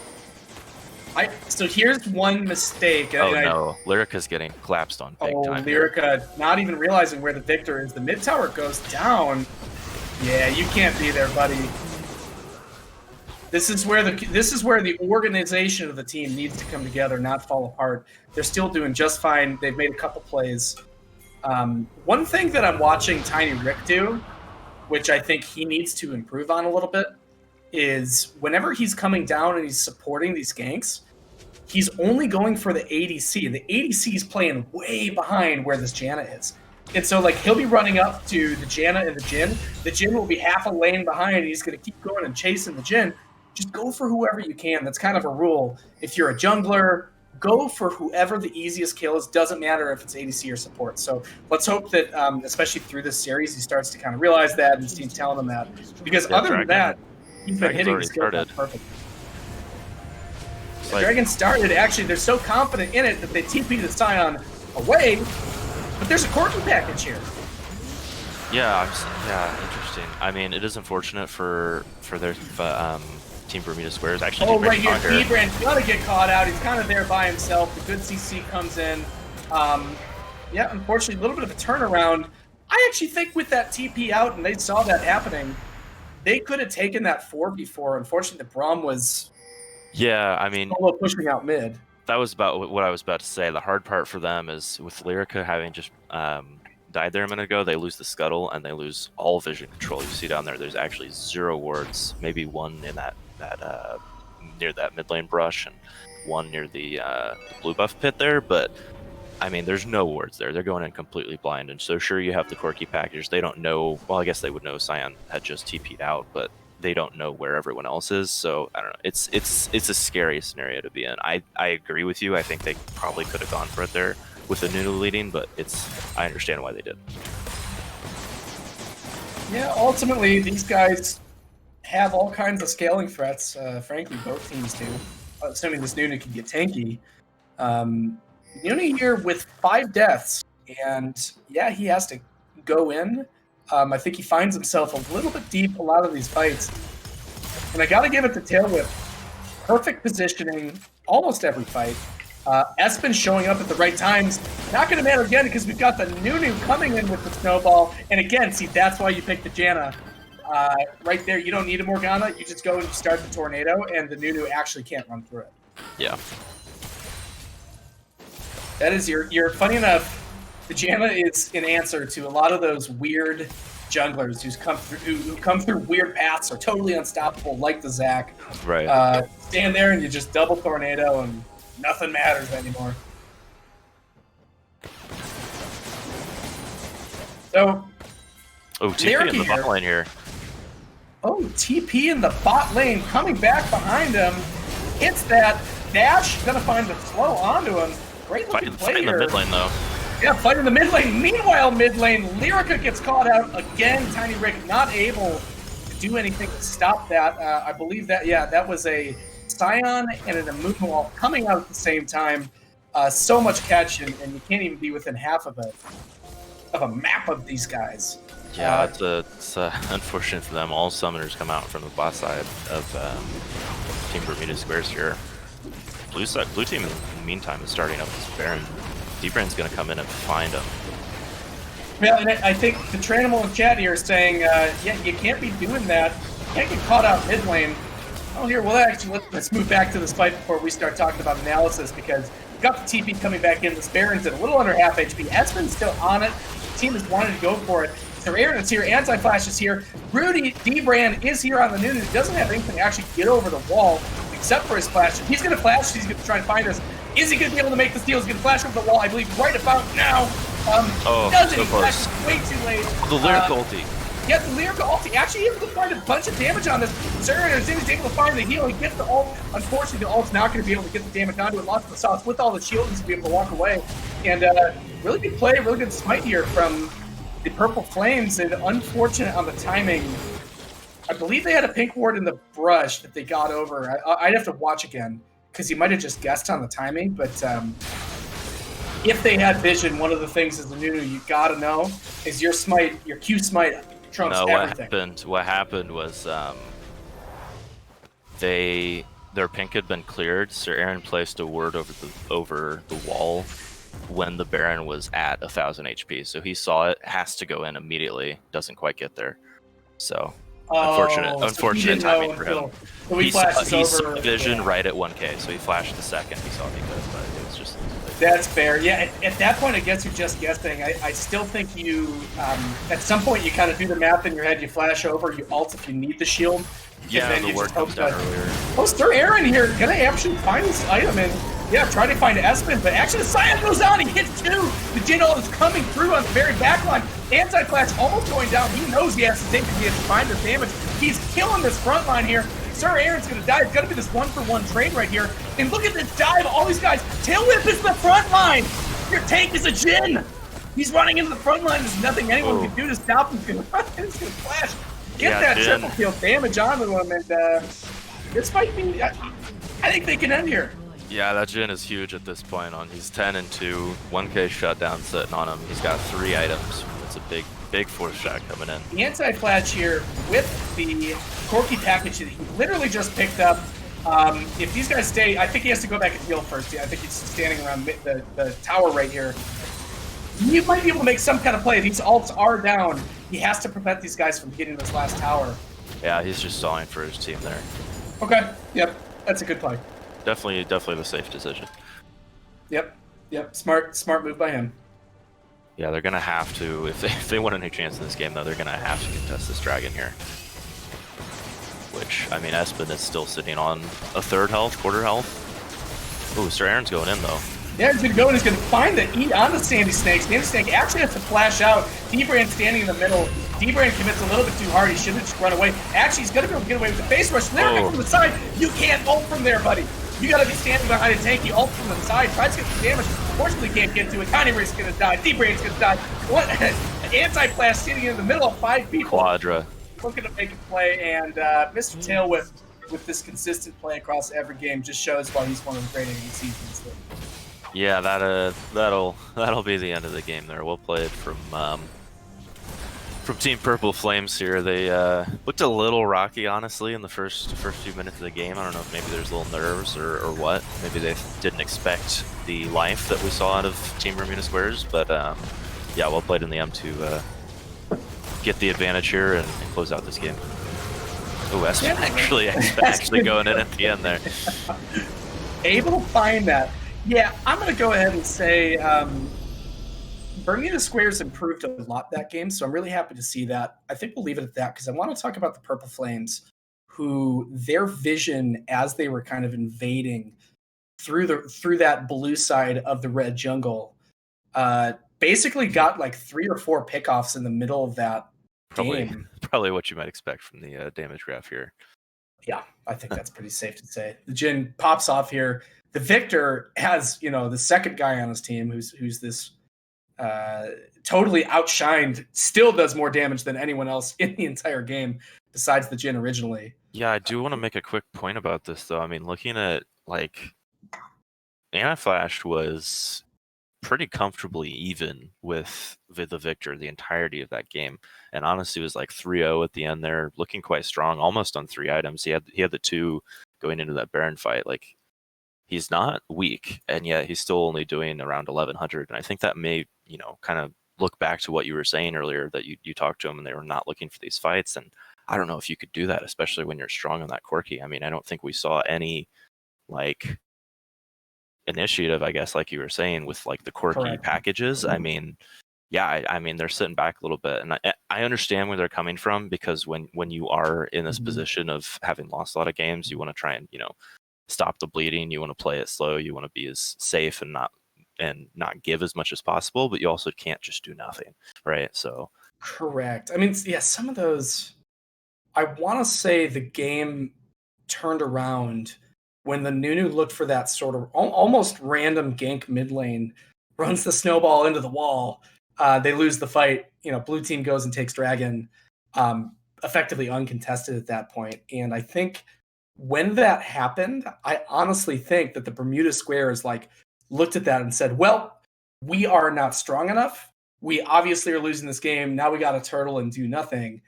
So here's one mistake. Oh no, Lyrica's getting collapsed on big time. Lyrica not even realizing where the victor is. The mid tower goes down. Yeah, you can't be there, buddy. This is where the organization of the team needs to come together, not fall apart. They're still doing just fine. They've made a couple plays. One thing that I'm watching Tiny Rick do, which I think he needs to improve on a little bit, is whenever he's coming down and he's supporting these ganks, he's only going for the ADC. The ADC is playing way behind where this Janna is. And so, like, he'll be running up to the Janna and the Jhin. The Jhin will be half a lane behind, and he's going to keep going and chasing the Jhin. Just go for whoever you can. That's kind of a rule. If you're a jungler, go for whoever the easiest kill is. Doesn't matter if it's ADC or support. So let's hope that, especially through this series, he starts to kind of realize that and he's telling them that. Because other than that, he's been hitting the skill perfect. The Dragon started. Actually, they're so confident in it that they TP the Scion away. But there's a Corky package here. Yeah, interesting. I mean, it is unfortunate for their team Bermudasquares. Actually, oh, right here, D-Brand's gonna get caught out. He's kind of there by himself. The good CC comes in. Yeah, unfortunately, a little bit of a turnaround. I actually think with that TP out and they saw that happening, they could have taken that 4v4. Unfortunately, the Braum was I mean, solo pushing out mid. That was about what I was about to say. The hard part for them is with Lyrica having just died there a minute ago, they lose the scuttle and they lose all vision control. You see down there, there's actually 0 wards, maybe 1 in that near that mid lane brush and 1 near the blue buff pit there, but I mean, there's no wards there. They're going in completely blind, and so sure, you have the Corky package. They don't know. Well, I guess they would know Scion had just TP'd out, but they don't know where everyone else is. So I don't know. It's a scary scenario to be in. I agree with you. I think they probably could have gone for it there with the Nunu leading, but I understand why they did. Yeah, ultimately, these guys have all kinds of scaling threats. Frankly, both teams do. Assuming this Nunu can get tanky. Nunu here with 5 deaths, and yeah, he has to go in. I think he finds himself a little bit deep a lot of these fights. And I gotta give it to Tailwhip. Perfect positioning, almost every fight. Espen showing up at the right times. Not gonna matter again because we've got the Nunu coming in with the snowball. And again, see, that's why you pick the Janna. Right there, you don't need a Morgana. You just go and you start the tornado, and the Nunu actually can't run through it. Yeah. That is your funny enough, the Janna is an answer to a lot of those weird junglers who come through weird paths, are totally unstoppable, like the Zac. Right. Stand there and you just double tornado and nothing matters anymore. So, TP in the bot lane here. Oh, TP in the bot lane, coming back behind him. Hits that dash, gonna find the slow onto him. Great looking play here. Fight in the mid lane, though. Yeah, fight in the mid lane. Meanwhile, mid lane, Lyrica gets caught out again. Tiny Rick not able to do anything to stop that. I believe that, that was a Scion and an Immunwall coming out at the same time. So much catch, and you can't even be within half of a map of these guys. Yeah, it's unfortunate for them. All summoners come out from the boss side of Team Bermudasquares here. Blue team in the meantime is starting up this Baron. D-Brand's going to come in and find him. Well, and I think the Tranimal in chat here is saying, yeah, you can't be doing that. You can't get caught out mid lane. Oh, here, well, actually, let's move back to this fight before we start talking about analysis, because we've got the TP coming back in. This Baron's at a little under half HP. Espen's still on it. The team is wanting to go for it. So Aaron is here, Anti-Flash is here. Rudy D-Brand is here on the Nunu. He doesn't have anything to actually get over the wall, except for his flash. He's going to flash. He's going to try and find us. Is he going to be able to make this deal? He's going to flash over the wall, I believe, right about now. Doesn't he? Flashes way too late. The lyrical ulti. Yeah, the lyrical ulti. Actually able to find a bunch of damage on this. Sir is able to find the heal. He gets the ult. Unfortunately, the ult's not going to be able to get the damage onto it. Lots of the sauce with all the shield. He's going to be able to walk away. And really good play, really good smite here from the Purple Flames. And unfortunate on the timing. I believe they had a pink ward in the brush that they got over. I'd have to watch again, because he might have just guessed on the timing. But if they had vision, one of the things as the Nunu you gotta know is your smite, your Q smite trumps everything. What happened was their pink had been cleared. Sir Aaron placed a ward over the wall when the Baron was at 1000 HP. So he saw it, has to go in immediately, doesn't quite get there. So unfortunate timing for him. So he saw vision right at 1k, so he flashed the second he saw me go, but it was just... That's fair. Yeah, at that point, I guess you're just guessing. I still think you, at some point, you kind of do the math in your head. You flash over, you ult if you need the shield. Yeah, then the word comes down earlier. Oh, Sir Aaron here, gonna actually find this item and, yeah, try to find Espen, but actually the Scion goes on, he hits two! The Jin ult is coming through on the very back line. Anti-Flash almost going down. He knows he has to take to find the damage. He's killing this front line here. Sir Aaron's gonna die. It's gonna be this 1-for-1 trade right here. And look at this dive, all these guys. Tail Whip is the front line! Your tank is a Jin! He's running into the front line. There's nothing anyone can do to stop him. He's gonna run, he's gonna flash. Get that Jin. triple kill damage onto him, and this might be, I think they can end here. Yeah, that Jin is huge at this point. He's 10-2, 1k shutdown sitting on him. He's got 3 items. It's a big force shot coming in. The Anti-Flash here with the Corky package that he literally just picked up. If these guys stay, I think he has to go back and heal first. Yeah, I think he's standing around the tower right here. You might be able to make some kind of play. These ults are down. He has to prevent these guys from getting this last tower. Yeah, he's just stalling for his team there. Okay, yep, that's a good play. Definitely the safe decision. Yep, smart move by him. Yeah, they're gonna have to, if they want any chance in this game though, they're gonna have to contest this dragon here. Which, I mean, Espen is still sitting on a third health, quarter health. Ooh, Sir Aaron's going in though. Yeah, he's gonna go and he's gonna find the E on the Sandy Snake. Sandy Snake actually has to flash out. D-Brand standing in the middle. D-Brand commits a little bit too hard. He should have just run away. Actually, he's gonna be able to get away with the face rush. Lyrica from the side. You can't ult from there, buddy. You gotta be standing behind a tank. You ult from the side. Tries to get the damage. Unfortunately, can't get to it. Tiny Risk's gonna die. D-Brand's gonna die. What? Anti-Flash sitting in the middle of 5 people. Quadra. Looking to make a play, and Mr. Tail Whip with this consistent play across every game just shows why he's one of the great ADCs. Yeah, that'll be the end of the game there. We'll play it from Team Purple Flames here. They looked a little rocky, honestly, in the first few minutes of the game. I don't know if maybe there's a little nerves or what. Maybe they didn't expect the life that we saw out of Team Bermudasquares, but yeah, well played in the M to get the advantage here and close out this game. Oh, Espen actually going in at the end there. Able to find that. Yeah, I'm going to go ahead and say Bermudasquares improved a lot that game, so I'm really happy to see that. I think we'll leave it at that because I want to talk about the Purple Flames, who their vision as they were kind of invading through that blue side of the red jungle, basically got like 3 or 4 pickoffs in the middle of that game. Probably what you might expect from the damage graph here. Yeah, I think that's pretty safe to say. The Jin pops off here. The Victor has, the second guy on his team who's this totally outshined, still does more damage than anyone else in the entire game. besides the Jin originally. Yeah, I do want to make a quick point about this, though. I mean, looking at, like, Anti-Flash was pretty comfortably even with the Victor the entirety of that game. And honestly, it was like 3-0 at the end there, looking quite strong, almost on 3 items. He had the 2 going into that Baron fight. Like, he's not weak, and yet he's still only doing around 1100. And I think that may, kind of look back to what you were saying earlier, that you talked to him and they were not looking for these fights. And I don't know if you could do that, especially when you're strong on that Quirky. I mean, I don't think we saw any, like, initiative, I guess, like you were saying, with like the Quirky Correct. packages. I mean, yeah, I mean, they're sitting back a little bit, and I understand where they're coming from, because when you are in this position of having lost a lot of games, you want to try and stop the bleeding. You want to play it slow. You want to be as safe and not give as much as possible, but you also can't just do nothing, right? So correct. I mean, yeah, some of those, I want to say the game turned around when the Nunu looked for that sort of almost random gank mid lane, runs the snowball into the wall. They lose the fight. Blue team goes and takes Dragon, effectively uncontested at that point. And I think when that happened, I honestly think that the Bermudasquares looked at that and said, well, we are not strong enough. We obviously are losing this game. Now we got to turtle and do nothing.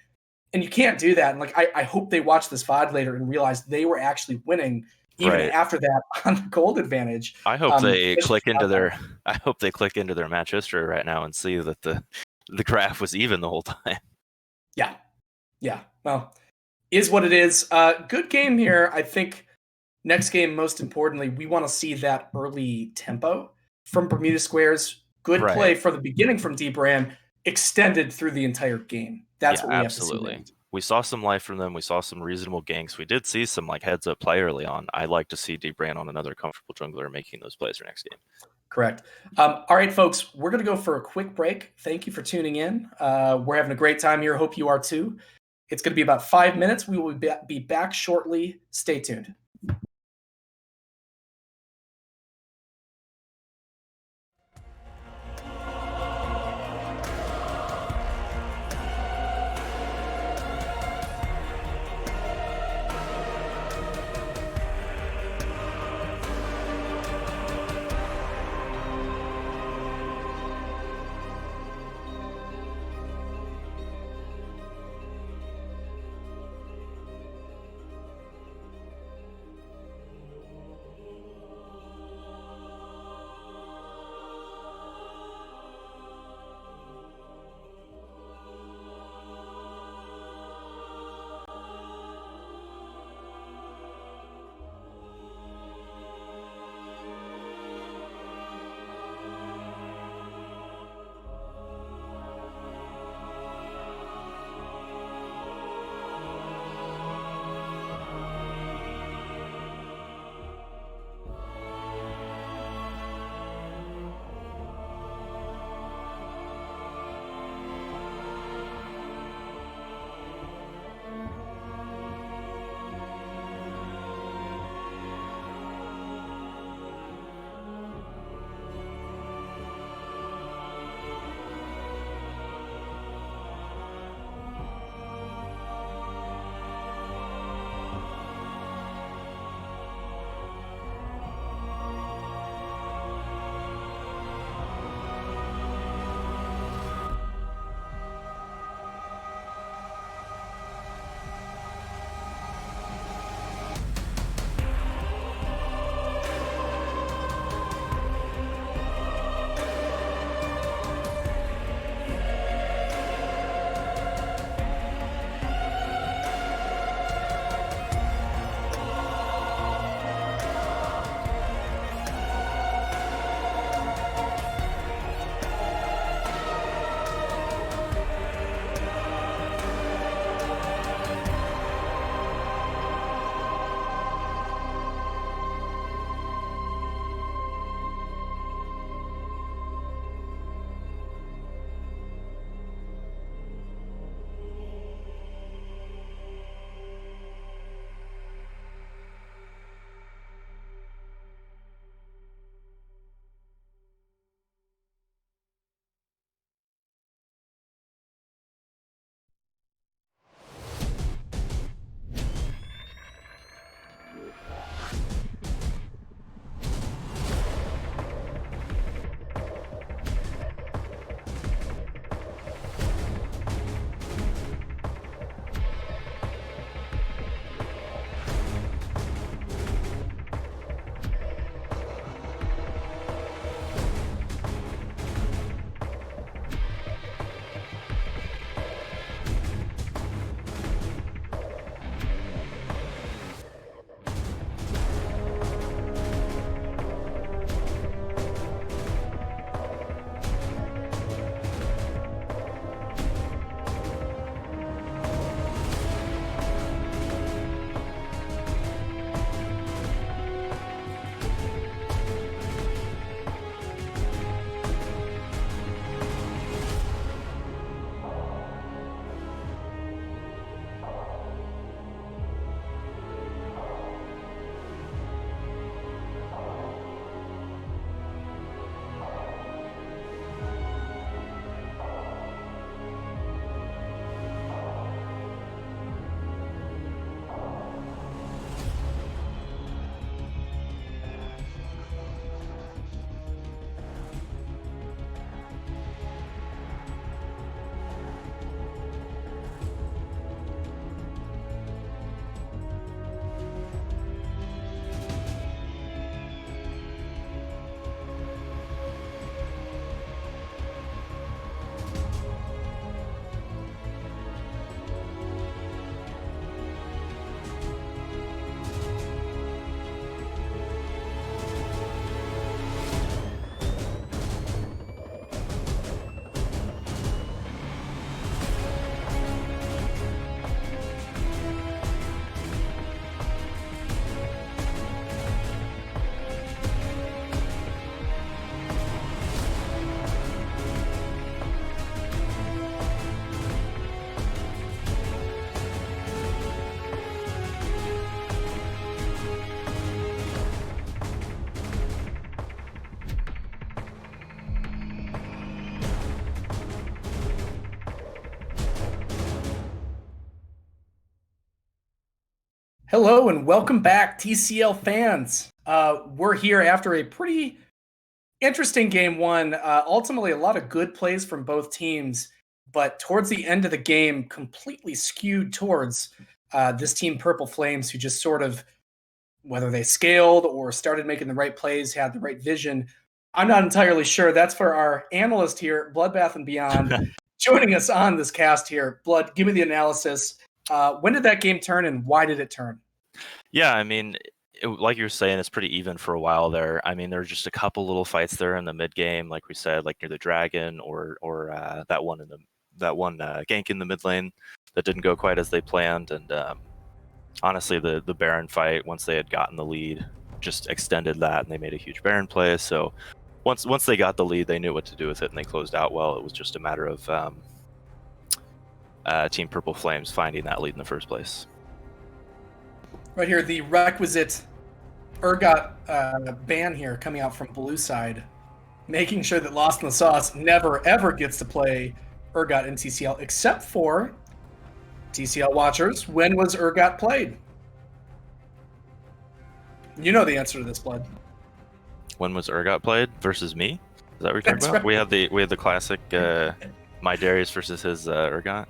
And you can't do that. And I hope they watch this VOD later and realize they were actually winning even after that on the gold advantage. I hope they click into their match history right now and see that the graph was even the whole time. Yeah. Well, is what it is. Good game here. I think next game, most importantly, we want to see that early tempo from Bermudasquares. Good play for the beginning from D-Brand, extended through the entire game. That's what we absolutely have to see. We saw some life from them. We saw some reasonable ganks. We did see some heads up play early on. I like to see D-Brand on another comfortable jungler making those plays for next game. Correct. All right, folks, we're going to go for a quick break. Thank you for tuning in. We're having a great time here. Hope you are too. It's going to be about 5 minutes. We will be back shortly. Stay tuned. Hello and welcome back, TCL fans. We're here after a pretty interesting game one. Ultimately, a lot of good plays from both teams, but towards the end of the game, completely skewed towards this team, Purple Flames, who just sort of, whether they scaled or started making the right plays, had the right vision. I'm not entirely sure. That's for our analyst here, Bloodbath and Beyond, joining us on this cast here. Blood, give me the analysis. When did that game turn and why did it turn? Yeah, I mean, like you were saying, it's pretty even for a while there. I mean, there were just a couple little fights there in the mid game, like we said, like near the dragon or that one gank in the mid lane that didn't go quite as they planned. And honestly, the Baron fight, once they had gotten the lead, just extended that, and they made a huge Baron play. So once they got the lead, they knew what to do with it, and they closed out well. It was just a matter of Team Purple Flames finding that lead in the first place. Right here, the requisite Urgot ban here coming out from blue side, making sure that Lost in the Sauce never ever gets to play Urgot in TCL, except for TCL watchers. When was Urgot played? You know the answer to this, Blood. When was Urgot played versus me? Is that what we're talking That's about? right. We had the classic my Darius versus his Urgot.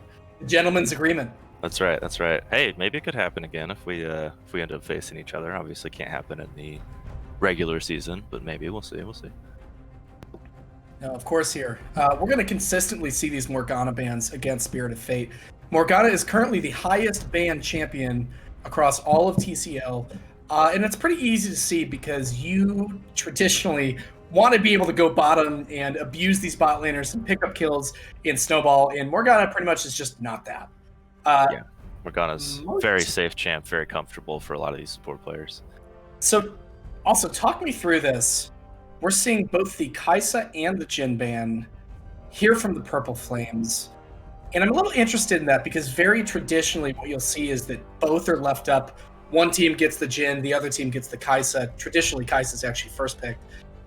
Gentleman's agreement. That's right. That's right. Hey, maybe it could happen again if we end up facing each other. Obviously, can't happen in the regular season, but maybe we'll see. We'll see. Now, of course, here we're going to consistently see these Morgana bans against Spirit of Fate. Morgana is currently the highest ban champion across all of TCL, and it's pretty easy to see because you traditionally want to be able to go bottom and abuse these bot laners and pick up kills in Snowball, and Morgana pretty much is just not that. Yeah, Morgana's very safe champ, very comfortable for a lot of these support players. So, also talk me through this. We're seeing both the Kai'Sa and the Jhin ban here from the Purple Flames. And I'm a little interested in that because very traditionally what you'll see is that both are left up. One team gets the Jhin, the other team gets the Kai'Sa. Traditionally, Kai'Sa's actually first picked.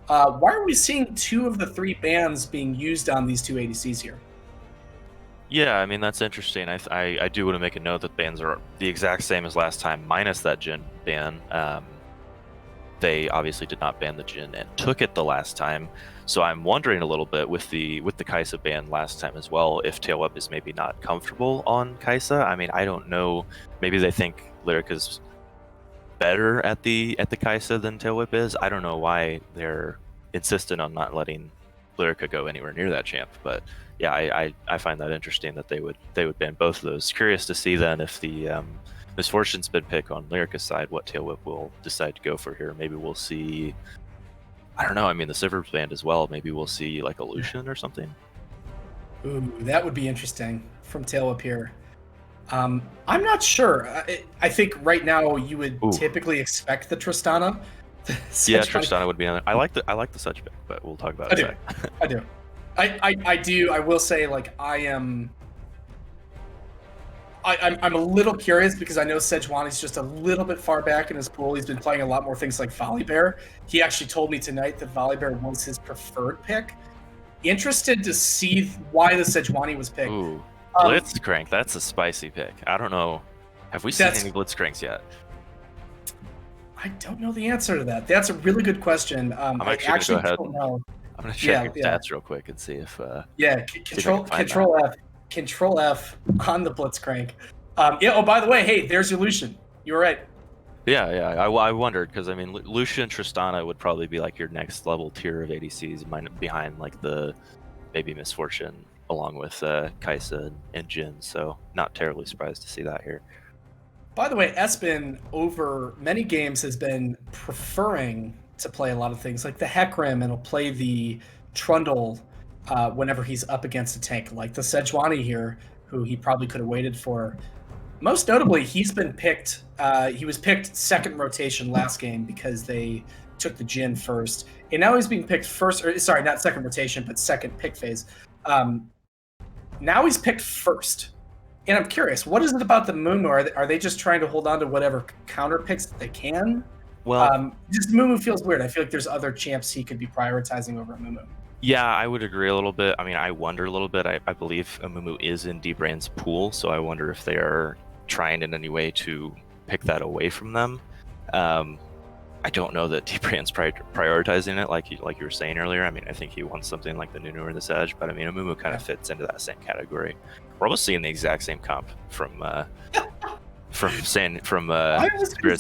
Why are we seeing two of the three bans being used on these two ADCs here? Yeah, I mean, that's interesting. I do want to make a note that bans are the exact same as last time, minus that Jhin ban. They obviously did not ban the Jhin and took it the last time. So I'm wondering a little bit with the Kai'Sa ban last time as well, if Tailwhip is maybe not comfortable on Kai'Sa. I mean, I don't know. Maybe they think Lyrica's better at the Kai'Sa than Tailwhip is. I don't know why they're insistent on not letting Lyrica go anywhere near that champ, but yeah, I find that interesting that they would ban both of those. Curious to see then if the Misfortune's been pick on Lyrica's side, what Tailwhip will decide to go for here. Maybe we'll see, I don't know, I mean, the Sivers band as well. Maybe we'll see like a Lucian or something. Ooh, that would be interesting from Tailwhip here. I'm not sure. I think right now you would typically expect the Tristana. Yeah, Tristana would be on it. I like the Such pick, but we'll talk about it. I do. I do. I will say, like, I'm a little curious because I know Sejuani's just a little bit far back in his pool. He's been playing a lot more things like Volibear. He actually told me tonight that Volibear was his preferred pick. Interested to see why the Sejuani was picked. Ooh, Blitzcrank, that's a spicy pick. I don't know. Have we seen any Blitzcranks yet? I don't know the answer to that. That's a really good question. I'm actually gonna go ahead. I'm gonna check your stats real quick and see if. Control F on the Blitzcrank. Yeah. Oh, by the way, hey, there's your Lucian. You were right. Yeah. I wondered because I mean, Lucian Tristana would probably be like your next level tier of ADCs, behind like the maybe Misfortune, along with Kai'Sa and Jhin. So not terribly surprised to see that here. By the way, Espen over many games has been preferring to play a lot of things like the Hecarim, and he'll play the Trundle whenever he's up against a tank, like the Sejuani here, who he probably could have waited for. Most notably, he's been picked. He was picked second rotation last game because they took the Jhin first, and now he's being picked first. Or sorry, not second rotation, but second pick phase. Now he's picked first. And I'm curious, what is it about the Mumu? Are they just trying to hold on to whatever counter picks that they can? Well, just Mumu feels weird. I feel like there's other champs he could be prioritizing over Mumu. Yeah, I would agree a little bit. I mean, I wonder a little bit. I believe Mumu is in D-Brain's pool, so I wonder if they are trying in any way to pick that away from them. I don't know that T-Brand's prioritizing it like you were saying earlier. I mean, I think he wants something like the Nunu or the Sedge, but I mean, Amumu kind of fits into that same category. We're almost seeing the exact same comp from Spirit's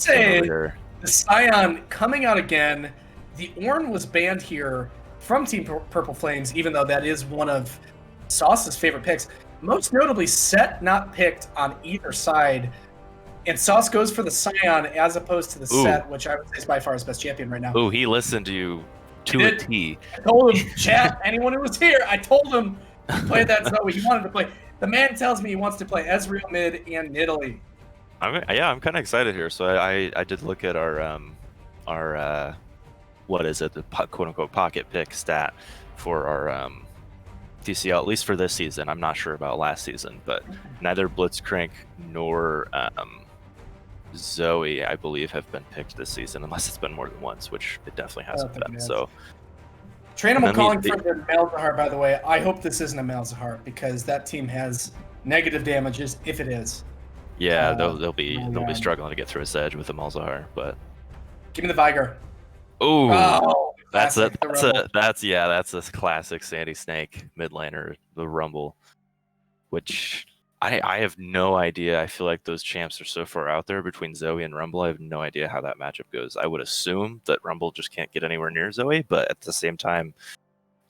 team over here. The Scion coming out again. The Ornn was banned here from Team Purple Flames, even though that is one of Sauce's favorite picks. Most notably, Set not picked on either side. And Sauce goes for the Scion as opposed to the Set, which I would say is by far his best champion right now. Oh, he listened to you to a T. I told him, chat, anyone who was here, I told him to play that Zoe. He wanted to play. The man tells me he wants to play Ezreal mid and Nidalee. I'm kind of excited here. So I did look at our what is it, the quote unquote pocket pick stat for our TCL, at least for this season. I'm not sure about last season, but neither Blitzcrank nor Zoe, I believe, have been picked this season, unless it's been more than once, which it definitely hasn't been. So, Trainable calling for the Malzahar, by the way. I hope this isn't a Malzahar because that team has negative damages if it is. Yeah, they'll be struggling to get through a Sedge with the Malzahar, but give me the Viger. Oh, that's a classic Sandy Snake mid laner, the Rumble, which I have no idea. I feel like those champs are so far out there between Zoe and Rumble. I have no idea how that matchup goes. I would assume that Rumble just can't get anywhere near Zoe, but at the same time,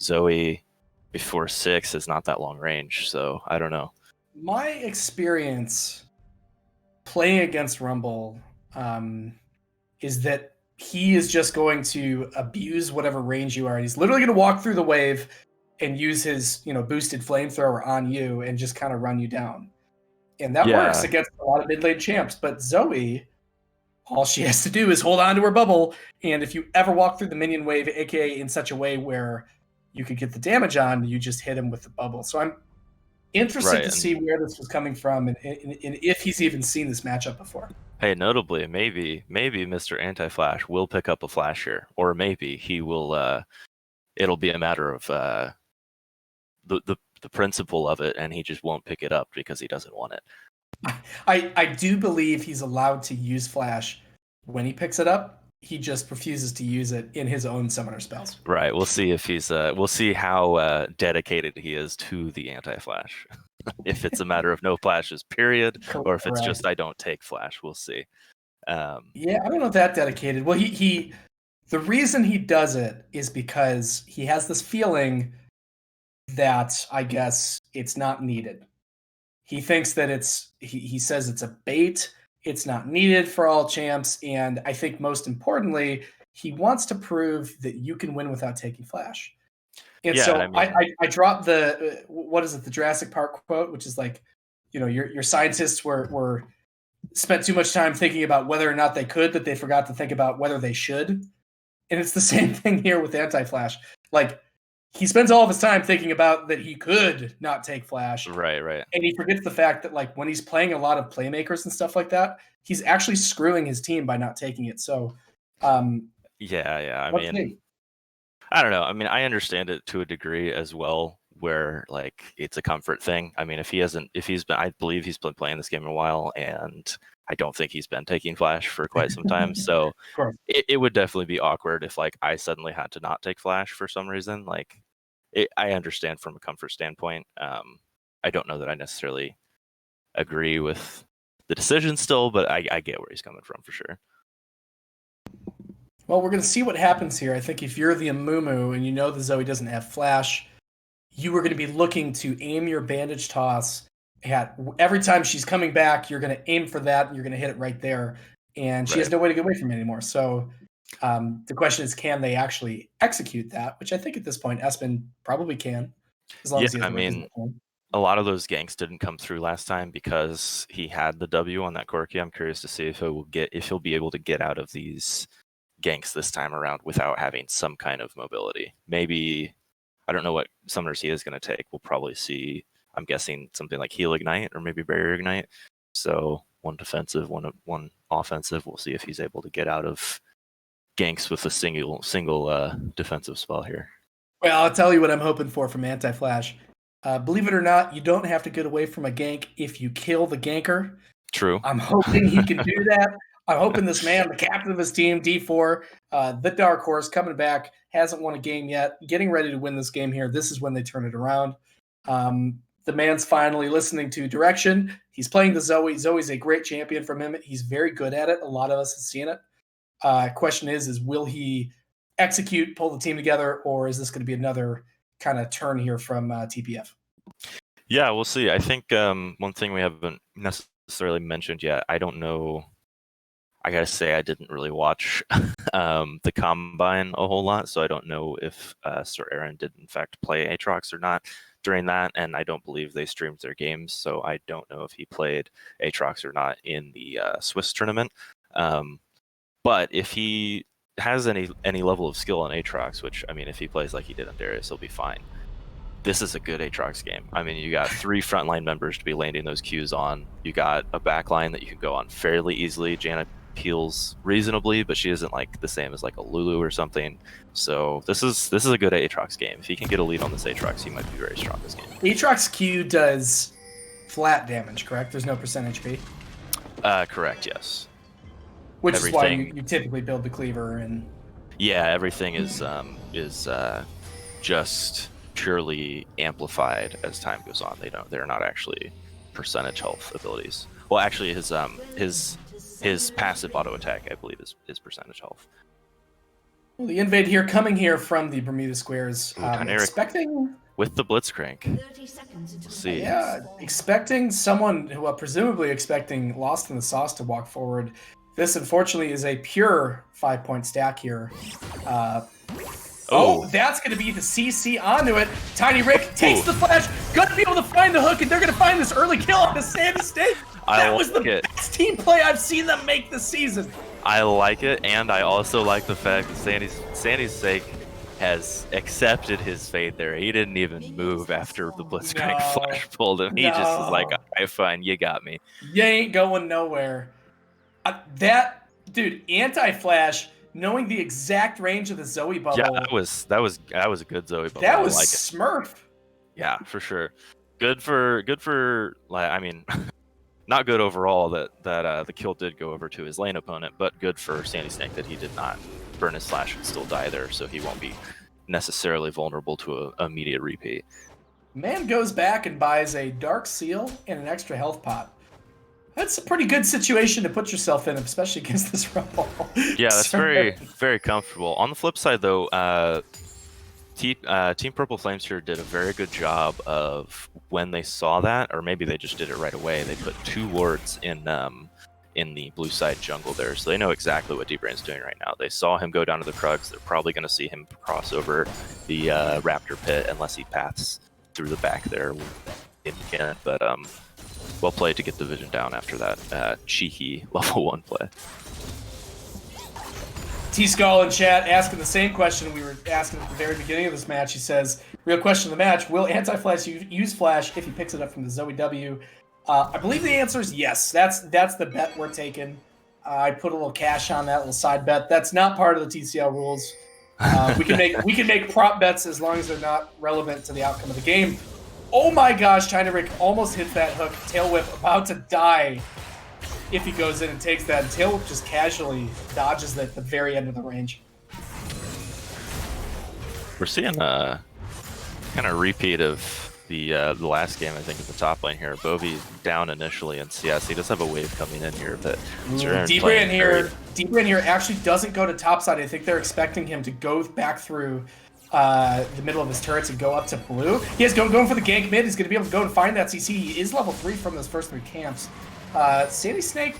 Zoe before 6 is not that long range, so I don't know. My experience playing against Rumble is that he is just going to abuse whatever range you are, and he's literally going to walk through the wave and use his, boosted flamethrower on you and just kind of run you down. And that works against a lot of mid lane champs. But Zoe, all she has to do is hold on to her bubble. And if you ever walk through the minion wave, aka in such a way where you could get the damage on, you just hit him with the bubble. So I'm interested to see where this was coming from and if he's even seen this matchup before. Hey, notably, maybe Mr. Anti-Flash will pick up a flash here, or maybe he will. It'll be a matter of the principle of it, and he just won't pick it up because he doesn't want it. I do believe he's allowed to use flash when he picks it up. He just refuses to use it in his own summoner spells. Right. We'll see if he's. We'll see how dedicated he is to the anti-flash. If it's a matter of no flashes, period, or if it's just I don't take flash. We'll see. Yeah, I don't know that dedicated. Well, he the reason he does it is because he has this feeling that I guess it's not needed. He thinks that he says it's a bait. It's not needed for all champs. And I think most importantly, he wants to prove that you can win without taking flash. And I dropped the, what is it? The Jurassic Park quote, which is like, your scientists were spent too much time thinking about whether or not they could, that they forgot to think about whether they should. And it's the same thing here with anti-flash. Like, he spends all of his time thinking about that he could not take flash. Right. And he forgets the fact that, like, when he's playing a lot of playmakers and stuff like that, he's actually screwing his team by not taking it. So, I mean, I don't know. I mean, I understand it to a degree as well, where like it's a comfort thing. I mean, I believe he's been playing this game a while, and I don't think he's been taking flash for quite some time. So it would definitely be awkward if like I suddenly had to not take flash for some reason. Like, I understand from a comfort standpoint. I don't know that I necessarily agree with the decision still, but I get where he's coming from for sure. Well, we're going to see what happens here. I think if you're the Amumu and you know the Zoe doesn't have flash, you are going to be looking to aim your bandage toss at every time she's coming back. You're going to aim for that and you're going to hit it right there. And she has no way to get away from it anymore. So the question is, can they actually execute that? Which I think at this point, Espen probably can. As long as he has a lot of those ganks didn't come through last time because he had the W on that Corki. I'm curious to see if he'll be able to get out of these ganks this time around without having some kind of mobility. Maybe, I don't know what summoners he is going to take. We'll probably see, I'm guessing, something like Heal Ignite or maybe Barrier Ignite. So one defensive, one offensive. We'll see if he's able to get out of ganks with a single defensive spell here. Well, I'll tell you what I'm hoping for from Anti-Flash. Believe it or not, you don't have to get away from a gank if you kill the ganker. True. I'm hoping he can do that. I'm hoping this man, the captain of his team, D4, the dark horse, coming back, hasn't won a game yet, getting ready to win this game here. This is when they turn it around. The man's finally listening to direction. He's playing the Zoe. Zoe's a great champion from him. He's very good at it. A lot of us have seen it. Question is will he execute, pull the team together, or is this going to be another kind of turn here from TPF? Yeah, we'll see. I think one thing we haven't necessarily mentioned yet, I don't know. I gotta say, I didn't really watch the Combine a whole lot, so I don't know if Sir Aaron did in fact play Aatrox or not during that, and I don't believe they streamed their games, so I don't know if he played Aatrox or not in the Swiss tournament. But if he has any level of skill on Aatrox, which, I mean, if he plays like he did on Darius, he'll be fine. This is a good Aatrox game. I mean, you got 3 frontline members to be landing those Qs on. You got a backline that you can go on fairly easily. Janna heals reasonably, but she isn't like the same as like a Lulu or something. So this is a good Aatrox game. If he can get a lead on this Aatrox, he might be very strong this game. Aatrox Q does flat damage, correct? There's no percent HP? Correct, yes. Which is why you typically build the cleaver and... Yeah, everything is just purely amplified as time goes on. They're not actually percentage health abilities. Well, actually, his passive auto attack, I believe, is percentage health. Well, the invade here coming here from the Bermudasquares. Expecting with the Blitzcrank. We'll see. Yeah, expecting someone who presumably expecting Lost in the Sauce to walk forward. This, unfortunately, is a pure 5-point stack here. Oh, that's going to be the CC onto it. Tiny Rick takes the flash. Going to be able to find the hook, and they're going to find this early kill on the Sandy Snake. That was the best team play I've seen them make this season. I like it, and I also like the fact that Sandy's Snake has accepted his fate there. He didn't even move after the Blitzcrank flash pulled him. He just was like, all right, fine, you got me. You ain't going nowhere. Dude, anti-flash, knowing the exact range of the Zoe bubble. Yeah, that was a good Zoe bubble. That was like Smurf. Yeah, for sure. Good for like, I mean, not good overall that the kill did go over to his lane opponent, but good for Sandy Snake that he did not burn his slash and still die there, so he won't be necessarily vulnerable to an immediate repeat. Man goes back and buys a Dark Seal and an extra health pot. That's a pretty good situation to put yourself in, especially against this Rumble. Yeah, that's very, very comfortable. On the flip side, though, Team Purple Flames here did a very good job of when they saw that, or maybe they just did it right away. They put 2 wards in the blue side jungle there, so they know exactly what D-Brain's doing right now. They saw him go down to the Krugs. They're probably going to see him cross over the Raptor pit unless he paths through the back there again. But well played to get the vision down after that cheeky level 1 play. T-Skull in chat asking the same question we were asking at the very beginning of this match. He says, real question of the match, will Anti-Flash use Flash if he picks it up from the Zoe W? I believe the answer is yes. That's the bet we're taking. I put a little cash on that, little side bet. That's not part of the TCL rules. We can make prop bets as long as they're not relevant to the outcome of the game. Oh my gosh, China Rick almost hit that hook. Tail Whip about to die if he goes in and takes that. And Tail Whip just casually dodges it at the very end of the range. We're seeing a kind of repeat of the last game, I think, at the top lane here. Bovie down initially in CS. He does have a wave coming in here, but Deeper in here actually doesn't go to top side. I think they're expecting him to go back through the middle of his turrets and go up to blue. He is going for the gank mid. He's going to be able to go and find that CC. He is level 3 from those first 3 camps. Sandy Snake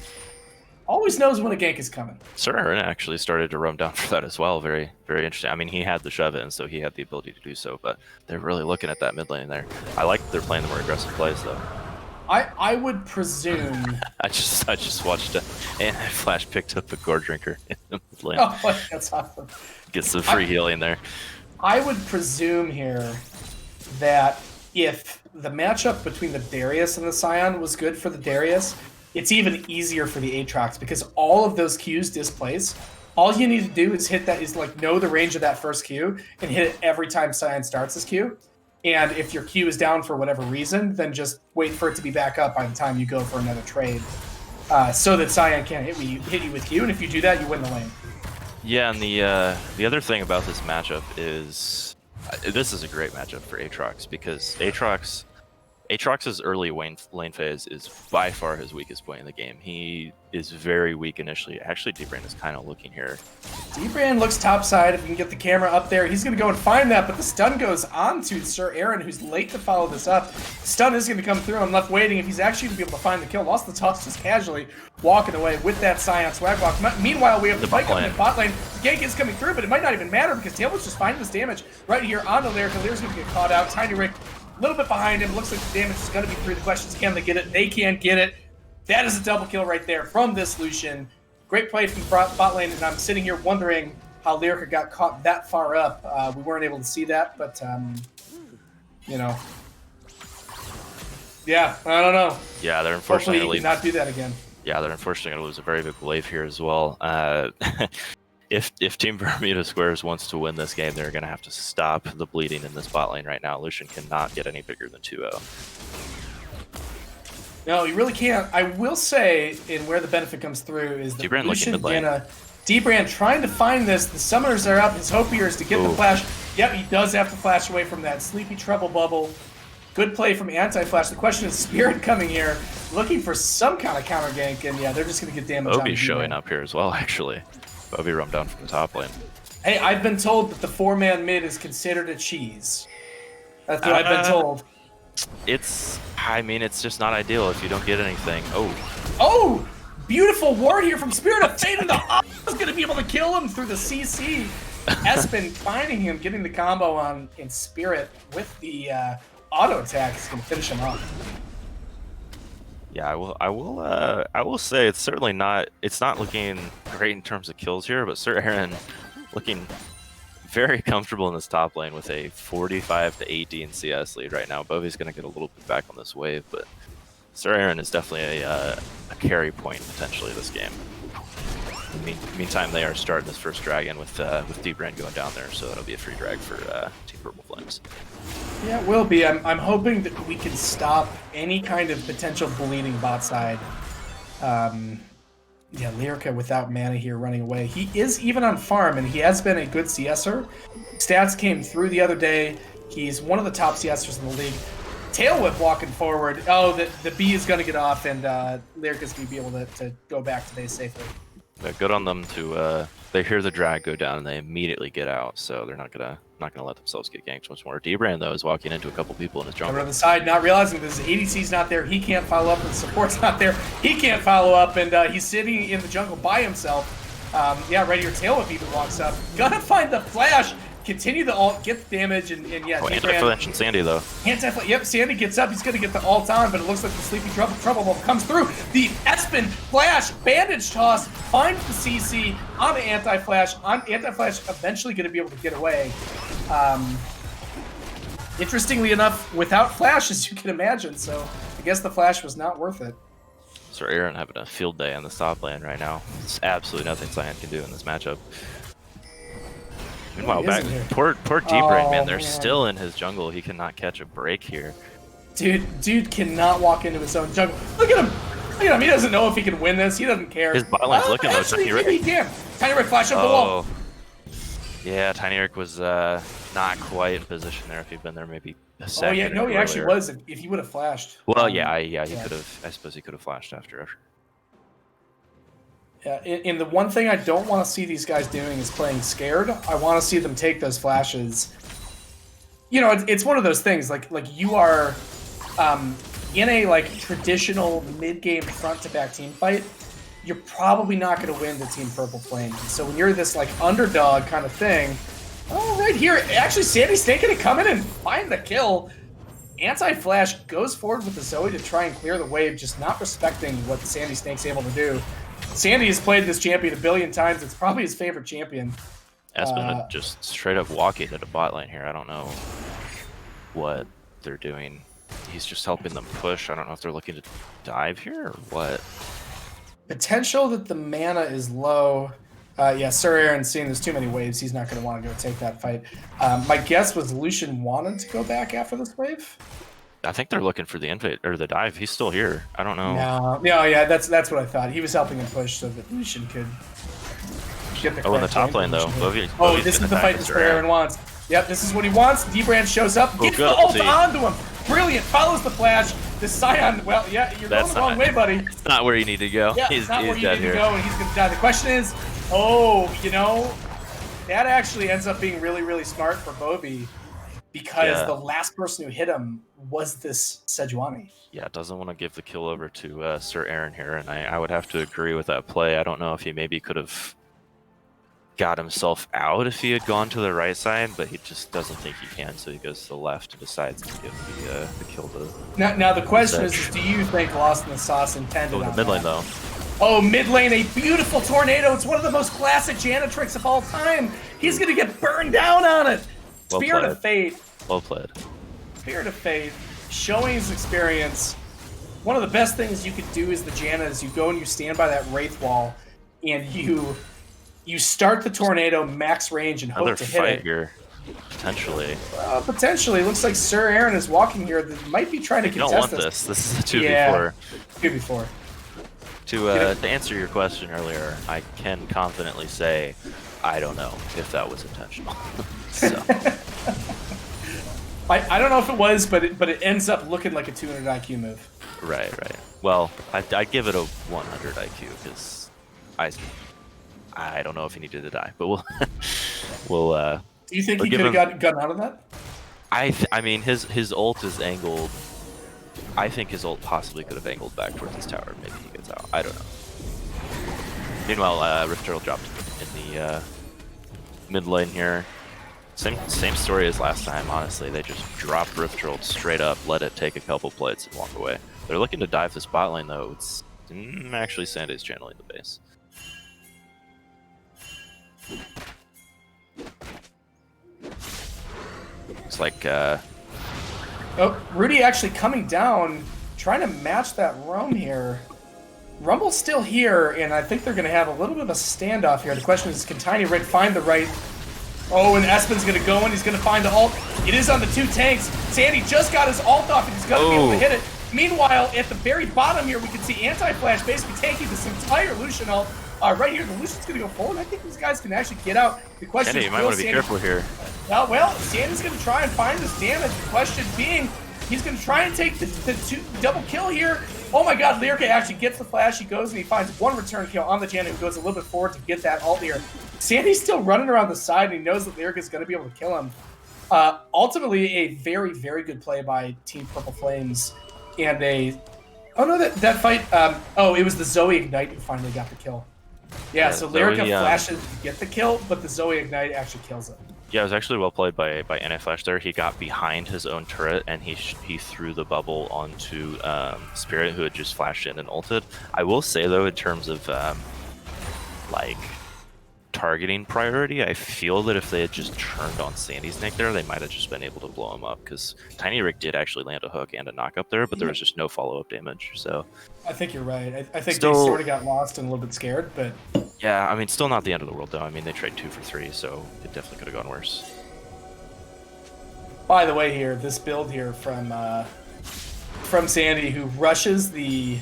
always knows when a gank is coming. Sir Aaron actually started to roam down for that as well. Very, very interesting. I mean, he had the shove in, so he had the ability to do so, but they're really looking at that mid lane there. I like that they're playing the more aggressive plays, though. I would presume... I just watched and Flash picked up a Gore Drinker in the mid lane. Oh, that's awesome. Get some free healing there. I would presume here that if the matchup between the Darius and the Scion was good for the Darius, it's even easier for the Aatrox because all of those Qs displace. All you need to do is hit that, is like know the range of that first Q and hit it every time Scion starts his Q. And if your Q is down for whatever reason, then just wait for it to be back up by the time you go for another trade. so that Cyan can't hit you with Q, and if you do that, you win the lane. Yeah, and the other thing about this matchup is this is a great matchup for Aatrox because Aatrox's early lane phase is by far his weakest point in the game. He is very weak initially. Actually, Deepbrain is kind of looking here. Deepbrain looks topside. If you can get the camera up there, he's going to go and find that, but the stun goes on to Sir Aaron, who's late to follow this up. Stun is going to come through. I'm left waiting if he's actually going to be able to find the kill. Lost the toss just casually walking away with that Scion swag walk. Meanwhile, we have the fight coming in bot lane. The gank is coming through, but it might not even matter because Tailwind's just finding this damage right here on the Lyrica. Lyrica's going to get caught out. Tiny Rick a little bit behind him. Looks like the damage is going to be through. The question is, can they get it? They can't get it. That is a double kill right there from this Lucian. Great play from bot lane, and I'm sitting here wondering how Lyrica got caught that far up. We weren't able to see that, but, you know. Yeah, I don't know. Yeah, they're unfortunately Hopefully he cannot do that again. Yeah, they're unfortunately going to lose a very big wave here as well. If Team Bermudasquares wants to win this game, they're going to have to stop the bleeding in this bot lane right now. Lucian cannot get any bigger than 2-0. No, you really can't. I will say, and where the benefit comes through is that Lucian and Deepbrand trying to find this. The summoners are up. His hope here is to get the flash. Yep, he does have to flash away from that sleepy treble bubble. Good play from Anti-Flash. The question is Spirit coming here, looking for some kind of counter gank, and yeah, they're just going to get damage on Bobby's showing up here as well, actually. Bobby roamed down from the top lane. Hey, I've been told that the 4-man mid is considered a cheese. That's what I've been told. I mean, it's just not ideal if you don't get anything. Oh, beautiful ward here from Spirit of Fate, and the is going to be able to kill him through the CC. Espen finding him, getting the combo on in Spirit with the auto attack is going to finish him off. Yeah, I will say it's certainly not. It's not looking great in terms of kills here, but Sir Aaron looking very comfortable in this top lane with a 45 to 18 CS lead right now. Bovie's going to get a little bit back on this wave, but Sir Aaron is definitely a carry point potentially this game. Meantime, they are starting this first dragon with Deepbrain going down there, so it'll be a free drag for Team Purple Flames. Yeah, it will be. I'm hoping that we can stop any kind of potential bleeding bot side. Yeah, Lyrica without mana here running away. He is even on farm, and he has been a good CSer. Stats came through the other day. He's one of the top CSers in the league. Tail Whip walking forward. Oh, the B is going to get off, and Lyrica's going to be able to go back to base safely. Yeah, good on them to. They hear the drag go down, and they immediately get out. So they're not gonna let themselves get ganked much more. Deepbrain though is walking into a couple people in his jungle. Over on the side, not realizing this ADC's not there. He can't follow up, and the support's not there. He can't follow up, and he's sitting in the jungle by himself. Yeah, right here, Tail Whip even walks up. Gonna find the flash. Continue the ult, get the damage, and yeah. Anti-Flash and Sandy though. Anti-Flash, yep, Sandy gets up, he's gonna get the ult on, but it looks like the Sleepy Trouble Ball comes through. The Espen Flash, bandage toss, finds the CC on the Anti-Flash. Anti-Flash eventually gonna be able to get away. Interestingly enough, without Flash, as you can imagine, so I guess the Flash was not worth it. Sir Aaron having a field day on the top lane right now. It's absolutely nothing Cyan can do in this matchup. Meanwhile, poor Deepbrain, man, they're still in his jungle. He cannot catch a break here. Dude cannot walk into his own jungle. Look at him. Look at him. He doesn't know if he can win this. He doesn't care. His bot lane's looking though. Actually, he can. Tiny Rick flash up the wall. Yeah, Tiny Rick was not quite in position there. If he'd been there maybe a second. Oh yeah, no, he actually was. If he would have flashed. Well, yeah, he could have. I suppose he could have flashed after. Yeah, and the one thing I don't want to see these guys doing is playing scared. I want to see them take those flashes. You know, it's one of those things, like you are in a traditional mid-game front-to-back team fight, you're probably not going to win the Team Purple Flame. So when you're this underdog kind of thing, oh, right here, actually Sandy Snake going to come in and find the kill. Anti-Flash goes forward with the Zoe to try and clear the wave, just not respecting what Sandy Snake's able to do. Sandy has played this champion a billion times. It's probably his favorite champion. Espen just straight up walking to the bot lane here. I don't know what they're doing. He's just helping them push. I don't know if they're looking to dive here or what. Potential that the mana is low. Yeah, Sir Aaron's seeing there's too many waves. He's not going to want to go take that fight. My guess was Lucian wanted to go back after this wave. I think they're looking for the invade or the dive. He's still here. I don't know. No, yeah, that's what I thought. He was helping him push so that Lucian could get the. Oh, in the top lane though. Oh, this is the fight that Sir Aaron wants. Yep, this is what he wants. D-Brand shows up, gets the ult onto him. Brilliant, follows the flash. The Scion, well, yeah, you're going the wrong way, buddy. It's not where you need to go. Yeah, it's not where you need to go, and he's going to die. The question is, you know, that actually ends up being really, really smart for Bovie because the last person who hit him was this Sejuani. Yeah, doesn't want to give the kill over to Sir Aaron here, and I would have to agree with that play. I don't know if he maybe could have got himself out if he had gone to the right side, but he just doesn't think he can, so he goes to the left and decides to give the kill to. Now the question is, do you think Lost in the Sauce intended on the mid lane though? Oh, mid lane, a beautiful tornado. It's one of the most classic Janna tricks of all time. He's gonna get burned down on it. Well Spirit played. of Fate. Well played. Spirit of Fate, showing his experience. One of the best things you could do as the Janna is you go and you stand by that Wraith wall, and you start the tornado max range and hope to hit it. Here, potentially. Potentially. Looks like Sir Aaron is walking here. That might be trying to contest this. You don't want this. This is a 2v4. Yeah, 2v4. To answer your question earlier, I can confidently say I don't know if that was intentional. So. I don't know if it was, but it ends up looking like a 200 IQ move. Right. Well, I'd give it a 100 IQ because I don't know if he needed to die, but we'll Do you think he could have gotten out of that? I mean his ult is angled. I think his ult possibly could have angled back towards his tower. Maybe he gets out. I don't know. Meanwhile, Rift Turtle dropped in the mid lane here. Same story as last time, honestly. They just dropped Rift Turtle straight up, let it take a couple plates and walk away. They're looking to dive this bot lane though. It's actually Sanday's channeling the base. Looks like oh, Rudy actually coming down, trying to match that roam here. Rumble's still here, and I think they're going to have a little bit of a standoff here. The question is, can Tiny Red find the right... Oh, and Espen's going to go in. He's going to find the ult. It is on the two tanks. Sandy just got his ult off, and he's going to be able to hit it. Meanwhile, at the very bottom here, we can see Anti-Flash basically taking this entire Lucian ult. Right here, the Lucian's going to go forward. I think these guys can actually get out. The question Sandy, is, you might want to be careful here. Well, Sandy's going to try and find this damage. The question being, he's going to try and take the double kill here. Oh my god, Lyrica actually gets the flash. He goes and he finds one return kill on the Janna, who goes a little bit forward to get that ult here. Sandy's still running around the side, and he knows that Lyrica's going to be able to kill him. Ultimately, a very, very good play by Team Purple Flames. And oh no, that fight, it was the Zoe Ignite who finally got the kill. Yeah, so Lyrica flashes to get the kill, but the Zoe Ignite actually kills him. Yeah, it was actually well played by Anti-Flash there. He got behind his own turret, and he threw the bubble onto Spirit, who had just flashed in and ulted. I will say, though, in terms of, like, targeting priority, I feel that if they had just turned on Sandy's neck there, they might have just been able to blow him up, because Tiny Rick did actually land a hook and a knock up there, but there was just no follow-up damage, so... I think you're right. I think they sort of got lost and a little bit scared, but... Yeah, I mean, still not the end of the world, though. I mean, they trade 2 for 3, so it definitely could have gone worse. By the way, here, this build here from Sandy, who rushes the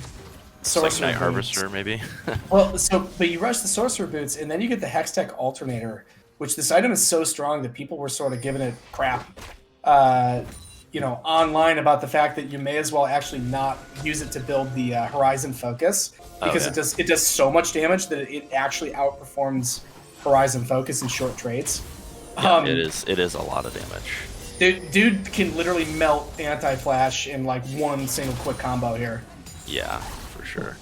Sorcerer Night Harvester, maybe? Well, but you rush the Sorcerer Boots, and then you get the Hextech Alternator, which this item is so strong that people were sort of giving it crap, online about the fact that you may as well actually not use it to build the Horizon Focus, because it does so much damage that it actually outperforms Horizon Focus in short trades. Yeah, it is a lot of damage. Dude can literally melt Anti-Flash in like one single quick combo here. Yeah, for sure.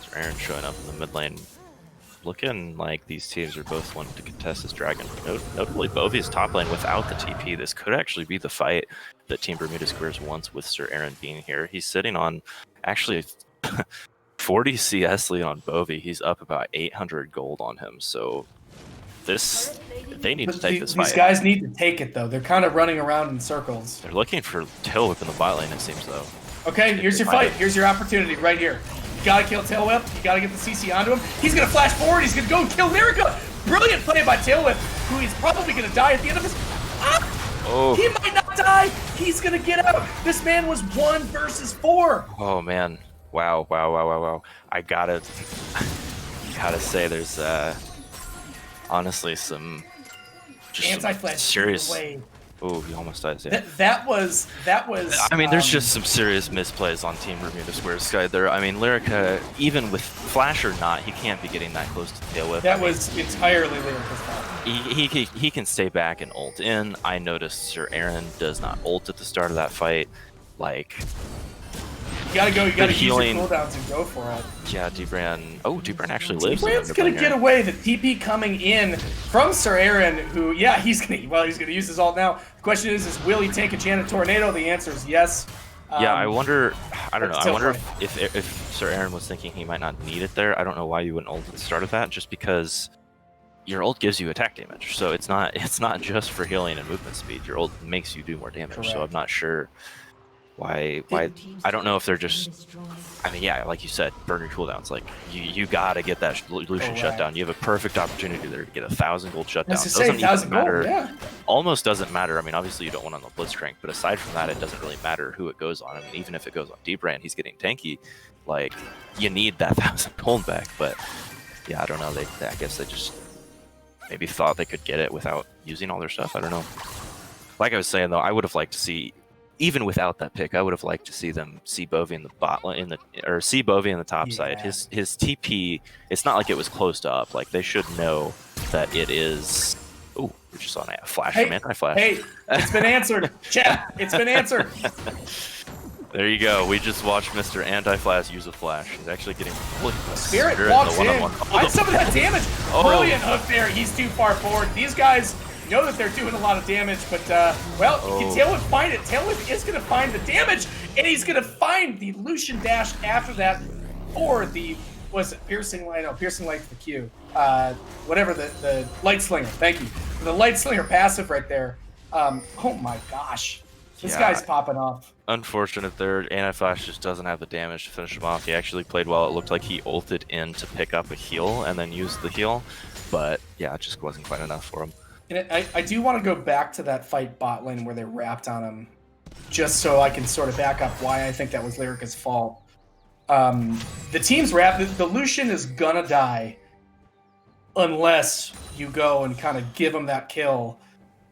So Aaron showing up in the mid lane, looking like these teams are both wanting to contest this dragon. Notably, Bovie's top lane without the TP. This could actually be the fight that Team Bermudasquares wants with Sir Aaron being here. He's sitting on actually 40 CS lead on Bovie. He's up about 800 gold on him. So they need to take this fight. These guys need to take it, though. They're kind of running around in circles. They're looking for Tail Whip in the bot lane, it seems, though. Okay, here's your fight. Here's your opportunity right here. You gotta kill Tail Whip. You gotta get the CC onto him. He's gonna flash forward. He's gonna go and kill Lyrica. Brilliant play by Tail Whip, who is probably gonna die at the end of his... Oh! He might not die. He's gonna get out. This man was 1 versus 4. Oh man, wow. I gotta say, there's honestly some just Anti-flash serious. away. Oh, he almost dies. Yeah. That was. I mean, there's just some serious misplays on Team Bermudasquares side there. I mean, Lyrica, even with flash or not, he can't be getting that close to tail whip. That was entirely Lyrica's fault. He can stay back and ult in. I noticed Sir Aaron does not ult at the start of that fight. Like, you gotta go. You gotta use your healing cooldowns and go for it. Yeah, Dbran. Oh, Dbran actually lives. Dbran's gonna get away. The TP coming in from Sir Aaron, who, yeah, he's gonna use his ult now. The question is will he take a Janet Tornado? The answer is yes. Yeah, I wonder. I don't know. I wonder if Sir Aaron was thinking he might not need it there. I don't know why you wouldn't ult at the start of that. Just because your ult gives you attack damage, so it's not just for healing and movement speed. Your ult makes you do more damage. Correct. So I'm not sure why. I don't know if they're just. I mean, yeah, like you said, burn your cooldowns. Like you gotta get that Lucian shutdown. You have a perfect opportunity there to get 1,000 gold shutdown. Doesn't even matter. Yeah. Almost doesn't matter. I mean, obviously you don't want on the Blitzcrank, but aside from that, it doesn't really matter who it goes on. I mean, even if it goes on Dbrand, he's getting tanky. Like, you need that 1,000 gold back. But yeah, I don't know. I guess they just maybe thought they could get it without using all their stuff. I don't know. Like I was saying though, I would have liked to see. Even without that pick, I would have liked to see them see Bovie in the see Bovie in the top side. His TP, it's not like it was closed up. Like, they should know that it is. Oh, we just saw a flash from anti-flash. Hey, it's been answered. Chat, it's been answered. There you go. We just watched Mr. Anti-Flash use a flash. He's actually getting Spirit walks in. Find some of that damage. Brilliant hook there. He's too far forward. These guys know that they're doing a lot of damage, but can Tailwind find it? Tailwind is going to find the damage, and he's going to find the Lucian dash after that, or the piercing light? No, piercing light for the Q. Whatever the light slinger. Thank you. The light slinger passive right there. Oh my gosh, this guy's popping off. Unfortunate there. Anti-Flash just doesn't have the damage to finish him off. He actually played well. It looked like he ulted in to pick up a heal and then used the heal, but yeah, it just wasn't quite enough for him. And I do want to go back to that fight bot lane where they wrapped on him, just so I can sort of back up why I think that was Lyrica's fault. The team's wrap, the Lucian is gonna die unless you go and kind of give him that kill.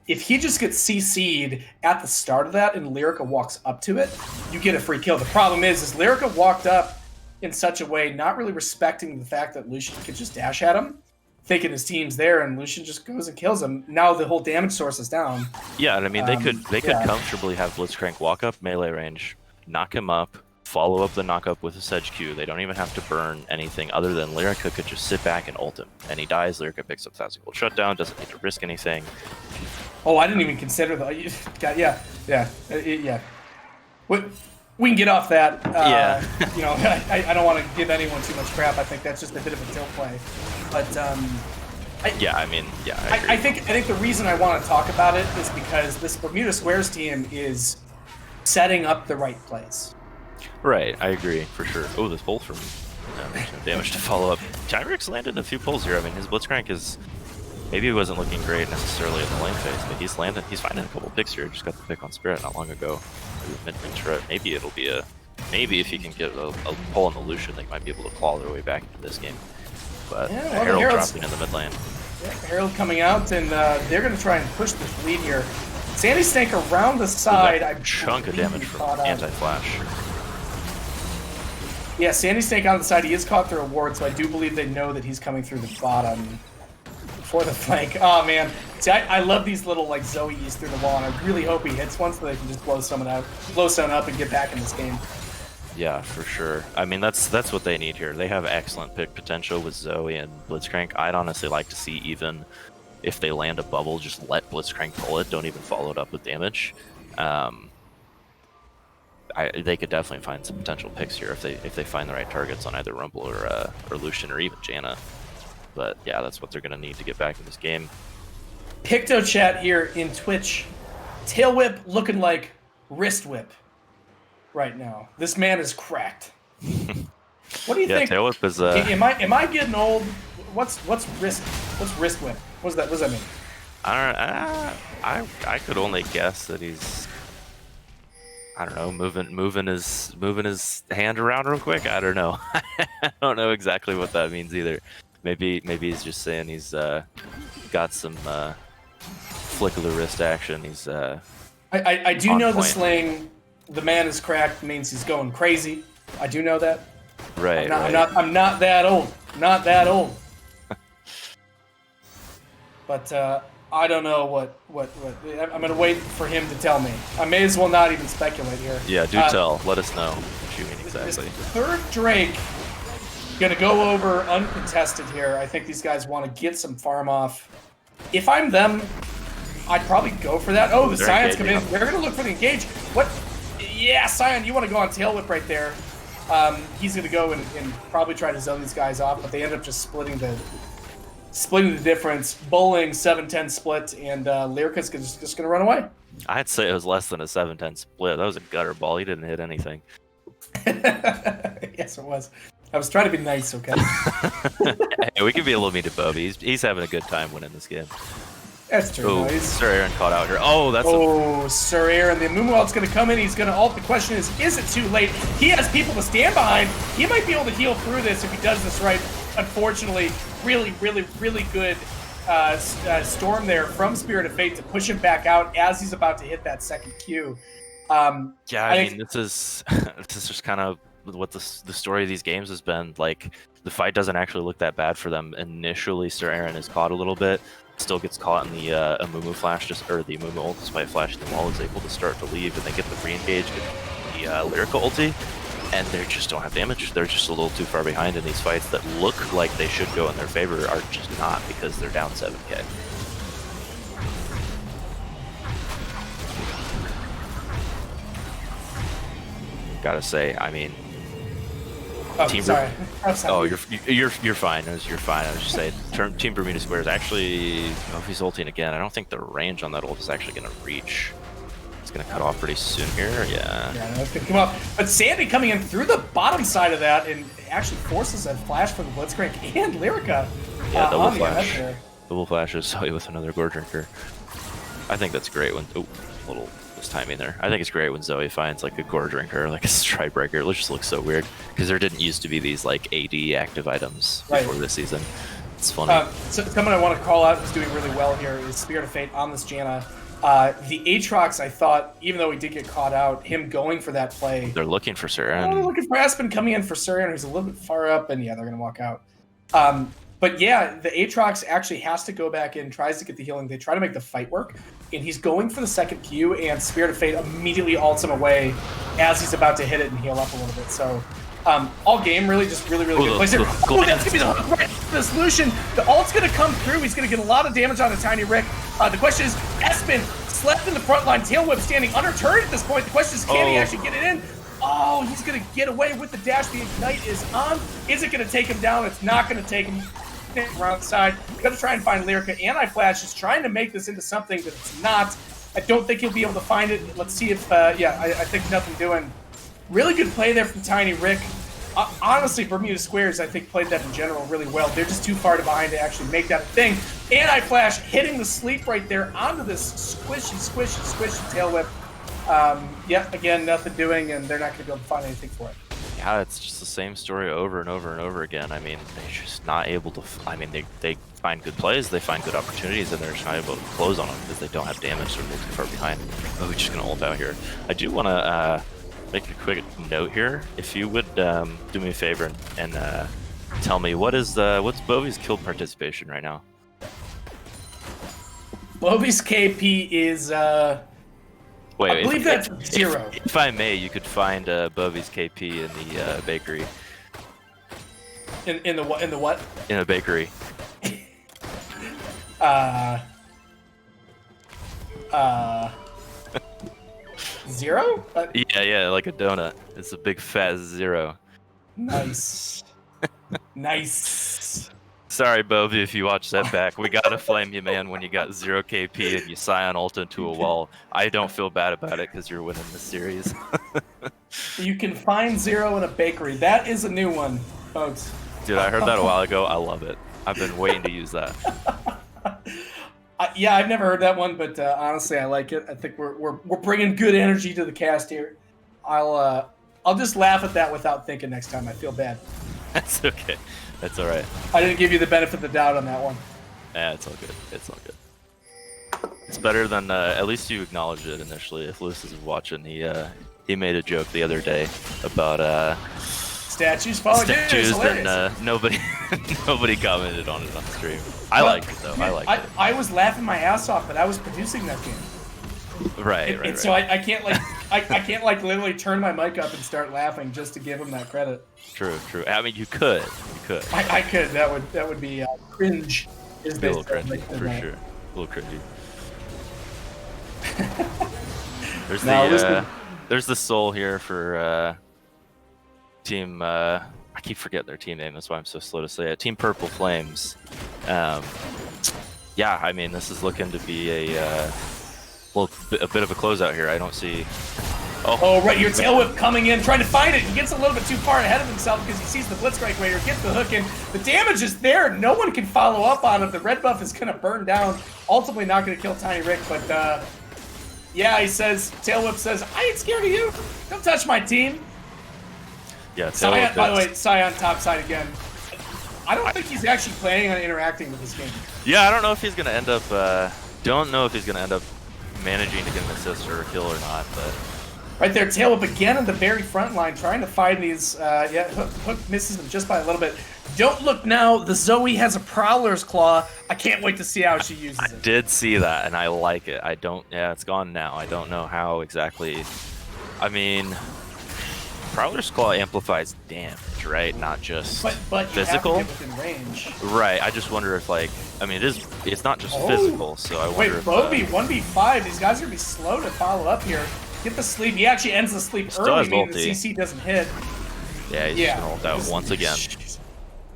If he just gets CC'd at the start of that and Lyrica walks up to it, you get a free kill. The problem is Lyrica walked up in such a way, not really respecting the fact that Lucian could just dash at him, thinking his team's there, and Lucian just goes and kills him. Now the whole damage source is down. Yeah, and I mean, they could comfortably have Blitzcrank walk up melee range, knock him up, follow up the knock up with a Sedge Q. They don't even have to burn anything other than Lyrica could just sit back and ult him. And he dies, Lyrica picks up 1,000 gold shutdown, doesn't need to risk anything. Oh, I didn't even consider that. Yeah. We can get off that. You know, I don't want to give anyone too much crap. I think that's just a bit of a tilt play. But I think the reason I want to talk about it is because this Bermudasquares team is setting up the right plays. Right, I agree for sure. Oh, this pull from damage to follow up. Tyrix landed a few pulls here. I mean, his Blitzcrank is maybe he wasn't looking great necessarily in the lane phase, but he's finding a couple picks here. Just got the pick on Spirit not long ago. Mid-range turret. Maybe it'll be maybe if you can get a pull on the Lucian, they might be able to claw their way back into this game. But Herald dropping in the mid lane. Yeah, Herald coming out, and they're going to try and push this lead here. Sandy Stank around the side. A chunk of damage from Anti-Flash. Yeah, Sandy Stank on the side. He is caught through a ward, so I do believe they know that he's coming through the bottom for the flank. Oh man, see, I love these little like Zoe's through the wall, and I really hope he hits one so they can just blow someone up, and get back in this game. Yeah, for sure. I mean, that's what they need here. They have excellent pick potential with Zoe and Blitzcrank. I'd honestly like to see, even if they land a bubble, just let Blitzcrank pull it. Don't even follow it up with damage. They could definitely find some potential picks here if they find the right targets on either Rumble or Lucian or even Janna. But yeah, that's what they're going to need to get back in this game. Picto chat here in Twitch. Tail whip looking like wrist whip right now. This man is cracked. What do you think? Tail whip is. Am I getting old? What's wrist whip? What does that mean? I could only guess that he's I don't know, moving his hand around real quick. I don't know. I don't know exactly what that means either. Maybe he's just saying he's got some flick of the wrist action. He's I do know the point. slang. The man is cracked means he's going crazy. I do know that. Right. I'm not that old. Not that old. But I don't know what. I'm gonna wait for him to tell me. I may as well not even speculate here. Yeah, do tell. Let us know what you mean exactly. This third Drake gonna go over uncontested here. I think these guys want to get some farm off. If I'm them, I'd probably go for that. Oh, the Scions come in. They're gonna look for the engage. What? Yeah, Scion, you want to go on tail whip right there. He's gonna go and probably try to zone these guys off, but they end up just splitting the difference. Bowling 7-10 split, and Lyrica's just gonna run away. I'd say it was less than a 7-10 split. That was a gutter ball. He didn't hit anything. Yes, it was. I was trying to be nice, okay? Hey, we can be a little mean to Bobby. He's having a good time winning this game. That's true. Oh, Sir Aaron caught out here. Oh, that's Sir Aaron. The Amumu going to come in. He's going to ult. The question is it too late? He has people to stand behind. He might be able to heal through this if he does this right. Unfortunately, really good storm there from Spirit of Fate to push him back out as he's about to hit that second Q. Yeah, I mean, this is just kind of what the story of these games has been. Like, the fight doesn't actually look that bad for them. Initially, Sir Aaron is caught a little bit. Still gets caught in the Amumu flash, or the Amumu ult, despite flashing the wall, is able to start to leave, and they get the re-engage, get the Lyrica ulti, and they just don't have damage. They're just a little too far behind in these fights that look like they should go in their favor, are just not, because they're down 7k. Gotta say, I mean, sorry. Oh, you're fine. You're fine. I was just saying, Team Bermudasquares actually. Oh, if he's ulting again, I don't think the range on that ult is actually going to reach. It's going to cut off pretty soon here. Yeah. Yeah, no, it's going to come off. But Sandy coming in through the bottom side of that and actually forces a flash for the Blitzcrank and Lyrica. Yeah, double flash. Double flashes. Zoe with another Gore Drinker. I think that's great when. Oh, little. Timing there. I think it's great when Zoe finds like a Gore Drinker, like a Stride Breaker. It just looks so weird because there didn't used to be these like AD active items before this season. It's funny. So someone I want to call out who's doing really well here is Spirit of Fate on this Janna. The Aatrox, I thought, even though he did get caught out, him going for that play. They're looking for Sir Aaron. They're looking for Aspen coming in for Sir Aaron, who's a little bit far up, and yeah, they're gonna walk out. But yeah, the Aatrox actually has to go back in, tries to get the healing. They try to make the fight work, and he's going for the second Q, and Spirit of Fate immediately ults him away as he's about to hit it and heal up a little bit. So all game, really just really good plays here. Oh, that's going to be the solution. The ult's going to come through. He's going to get a lot of damage on a Tiny Rick. The question is, Espen slept in the front line, tail whip standing under turret at this point. The question is, can he actually get it in? Oh, he's going to get away with the dash. The Ignite is on. Is it going to take him down? It's not going to take him around the side. Got to try and find Lyrica. Anti-Flash is trying to make this into something that it's not. I don't think he'll be able to find it. Let's see if, I think nothing doing. Really good play there from Tiny Rick. Honestly, Bermudasquares, I think, played that in general really well. They're just too far behind to actually make that a thing. Anti-Flash hitting the sleep right there onto this squishy tail whip. Again, nothing doing, and they're not going to be able to find anything for it. Yeah, it's just the same story over and over and over again. I mean, they're just not able to. I mean, they find good plays, they find good opportunities, and they're just not able to close on them because they don't have damage. They're a little too far behind. Oh, we're just gonna ult out here. I do want to make a quick note here. If you would do me a favor and tell me what's Bovie's kill participation right now? Bovie's KP is Wait, I believe that's 0. If I may, you could find Bovie's KP in the bakery. In the what? In a bakery. 0? Yeah, like a donut. It's a big fat 0. Nice. Nice. Sorry, Bovie, if you watch that back. We gotta flame you, man, when you got 0 KP and you Scion ult into a wall. I don't feel bad about it because you're winning the series. You can find 0 in a bakery. That is a new one, folks. Dude, I heard that a while ago. I love it. I've been waiting to use that. Yeah, I've never heard that one, but honestly, I like it. I think we're bringing good energy to the cast here. I'll just laugh at that without thinking next time. I feel bad. That's okay. That's all right. I didn't give you the benefit of the doubt on that one. Yeah, it's all good. It's all good. It's better than at least you acknowledged it initially. If Lewis is watching, he made a joke the other day about statues falling. Statues, and nobody nobody commented on it on stream. I liked it though. I liked it. I was laughing my ass off, but I was producing that game. Right. So I can't like I can't like literally turn my mic up and start laughing just to give him that credit. True. I mean, you could. I could. That would be cringe. Is a little cringy for sure. A little cringy. There's the soul here for team. I keep forgetting their team name. That's why I'm so slow to say it. Team Purple Flames. Yeah, I mean, this is looking to be a bit of a closeout here. I don't see. Oh, right, your tail whip coming in, trying to find it. He gets a little bit too far ahead of himself because he sees the Blitzcrank Raider, gets the hook in. The damage is there. No one can follow up on him. The red buff is going to burn down. Ultimately not going to kill Tiny Rick, but yeah, he says, tail whip says, I ain't scared of you. Don't touch my team. Yeah, Scion, by the way, Scion top side again. I don't think he's actually planning on interacting with this game. Yeah, I don't know if he's going to end up, managing to get an assist or a kill or not, but... Right there, tail whip again on the very front line, trying to find these, Hook misses him just by a little bit. Don't look now, the Zoe has a Prowler's Claw. I can't wait to see how she uses it. I did see that, and I like it. Yeah, it's gone now. I don't know how exactly. I mean, Prowler's Claw amplifies damage, right? Not just but physical. You have to get within range. Right, I just wonder if, like, I mean, it's not just physical, so I wonder if... Wait, Bobby, 1v5, these guys are going to be slow to follow up here. Get the sleep. He actually ends the sleep early, meaning the CC doesn't hit. Yeah, he's just gonna ult out once again.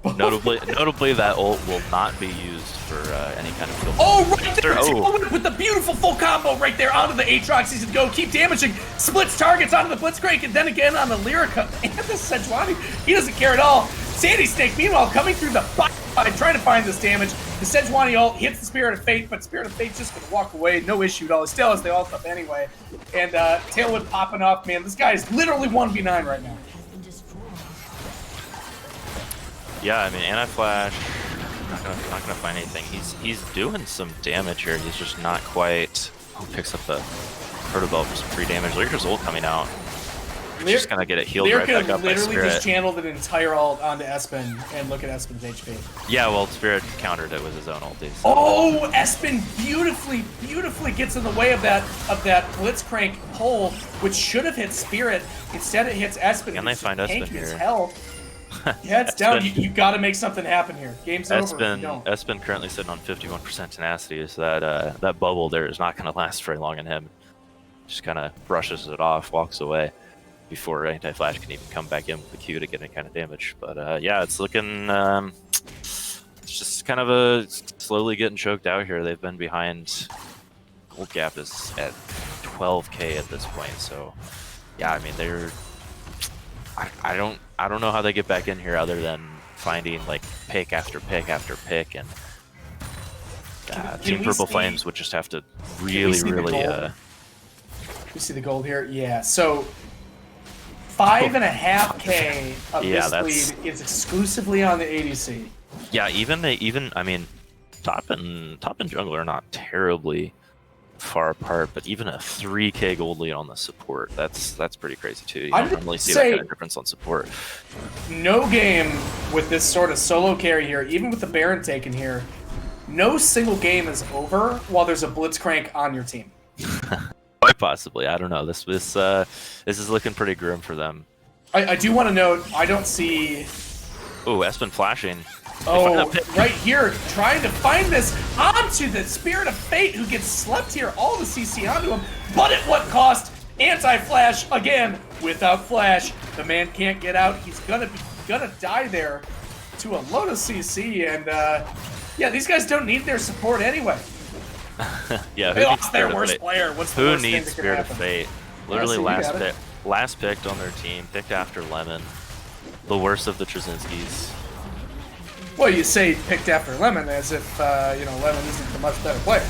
Notably, that ult will not be used for any kind of kill. Oh, right there! Oh. With the beautiful full combo right there onto the Aatrox. He's gonna go keep damaging, splits targets onto the Blitzcrank, and then again on the Lyrica and the Sejuani. He doesn't care at all. Sandy Snake, meanwhile, coming through the side, trying to find this damage. The Sejuani ult hits the Spirit of Fate, but Spirit of Fate's just gonna walk away, no issue at all. It still has the ult up anyway. And Tailwind popping off, man. This guy is literally 1v9 right now. Yeah, I mean, Anti-Flash, not gonna find anything. He's doing some damage here. He's just not quite. Oh, picks up the Protobell for some free damage. Lyrica's ult coming out. He's just gonna get it healed right back up by Spirit. Literally just channeled an entire ult onto Espen, and look at Espen's HP. Yeah, well, Spirit countered it with his own ulti. So. Oh, Espen beautifully gets in the way of that Blitzcrank pull, which should have hit Spirit. Instead, it hits Espen. Can they find Espen here? Yeah, it's down. You got to make something happen here. Game's over. Espen currently sitting on 51% tenacity, so that bubble there is not going to last very long in him. Just kind of brushes it off, walks away before Anti-Flash can even come back in with the Q to get any kind of damage. But yeah, it's looking it's just kind of slowly getting choked out here. They've been behind. Gold gap is at 12k at this point, so yeah, I mean they're. I don't know how they get back in here other than finding like pick after pick after pick, and Team Purple Flames would just have to really. We see the gold here, yeah. So 5.5k of this lead is exclusively on the ADC. Yeah, even I mean, top and jungle are not terribly far apart, but even a 3k gold lead on the support, that's pretty crazy too. You don't normally see that kind of difference on support. No game with this sort of solo carry here, even with the Baron taken here, no single game is over while there's a Blitzcrank on your team. Quite possibly. I don't know. This is looking pretty grim for them. I do want to note, I don't see... Oh, Espen flashing. Oh, right here, trying to find this onto the Spirit of Fate, who gets slept here, all the CC onto him, but at what cost? Anti-Flash, again, without Flash, the man can't get out. He's gonna die there to a load of CC, and yeah, these guys don't need their support anyway. Yeah, they lost their worst player. What's the worst thing that needs Spirit of Fate? Literally last picked on their team, picked after Lemon, the worst of the Trzynskis. Well, you say picked after Lemon as if, you know, Lemon isn't the much better player.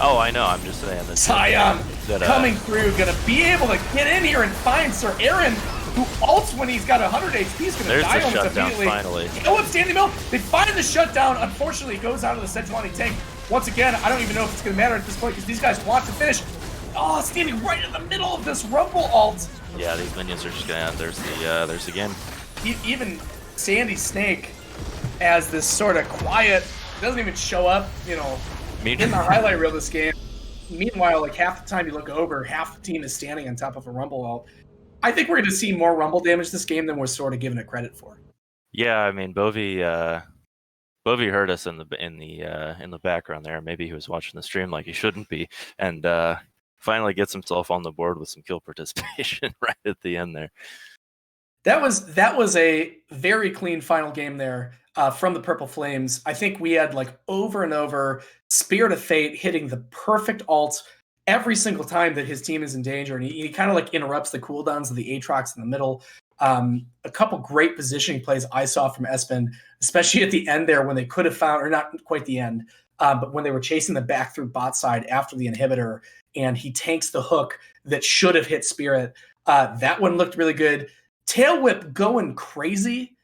Oh, I know. I'm just saying that. Sion coming through, gonna be able to get in here and find Sir Aaron, who ults when he's got 100 HP. He's gonna die almost immediately. Finally. Tailwhip standing middle. They find the shutdown. Unfortunately, it goes out of the Sejuani tank. Once again, I don't even know if it's gonna matter at this point because these guys want to finish. Oh, standing right in the middle of this Rumble ult. Yeah, these minions are just gonna. There's the game. Even Sandy Snake as this sort of quiet, doesn't even show up, you know, in the highlight reel of this game. Meanwhile, like half the time you look over, half the team is standing on top of a Rumble ult. I think we're going to see more Rumble damage this game than we're sort of giving it credit for. Yeah, I mean, Bovie heard us in the background there. Maybe he was watching the stream like he shouldn't be, and finally gets himself on the board with some kill participation right at the end there. That was a very clean final game there from the Purple Flames. I think we had like over and over Spirit of Fate hitting the perfect ult every single time that his team is in danger, and he kind of like interrupts the cooldowns of the Aatrox in the middle. A couple great positioning plays I saw from Espen, especially at the end there when they could have found, or not quite the end, but when they were chasing the back through bot side after the inhibitor, and he tanks the hook that should have hit Spirit. That one looked really good. Tail Whip going crazy.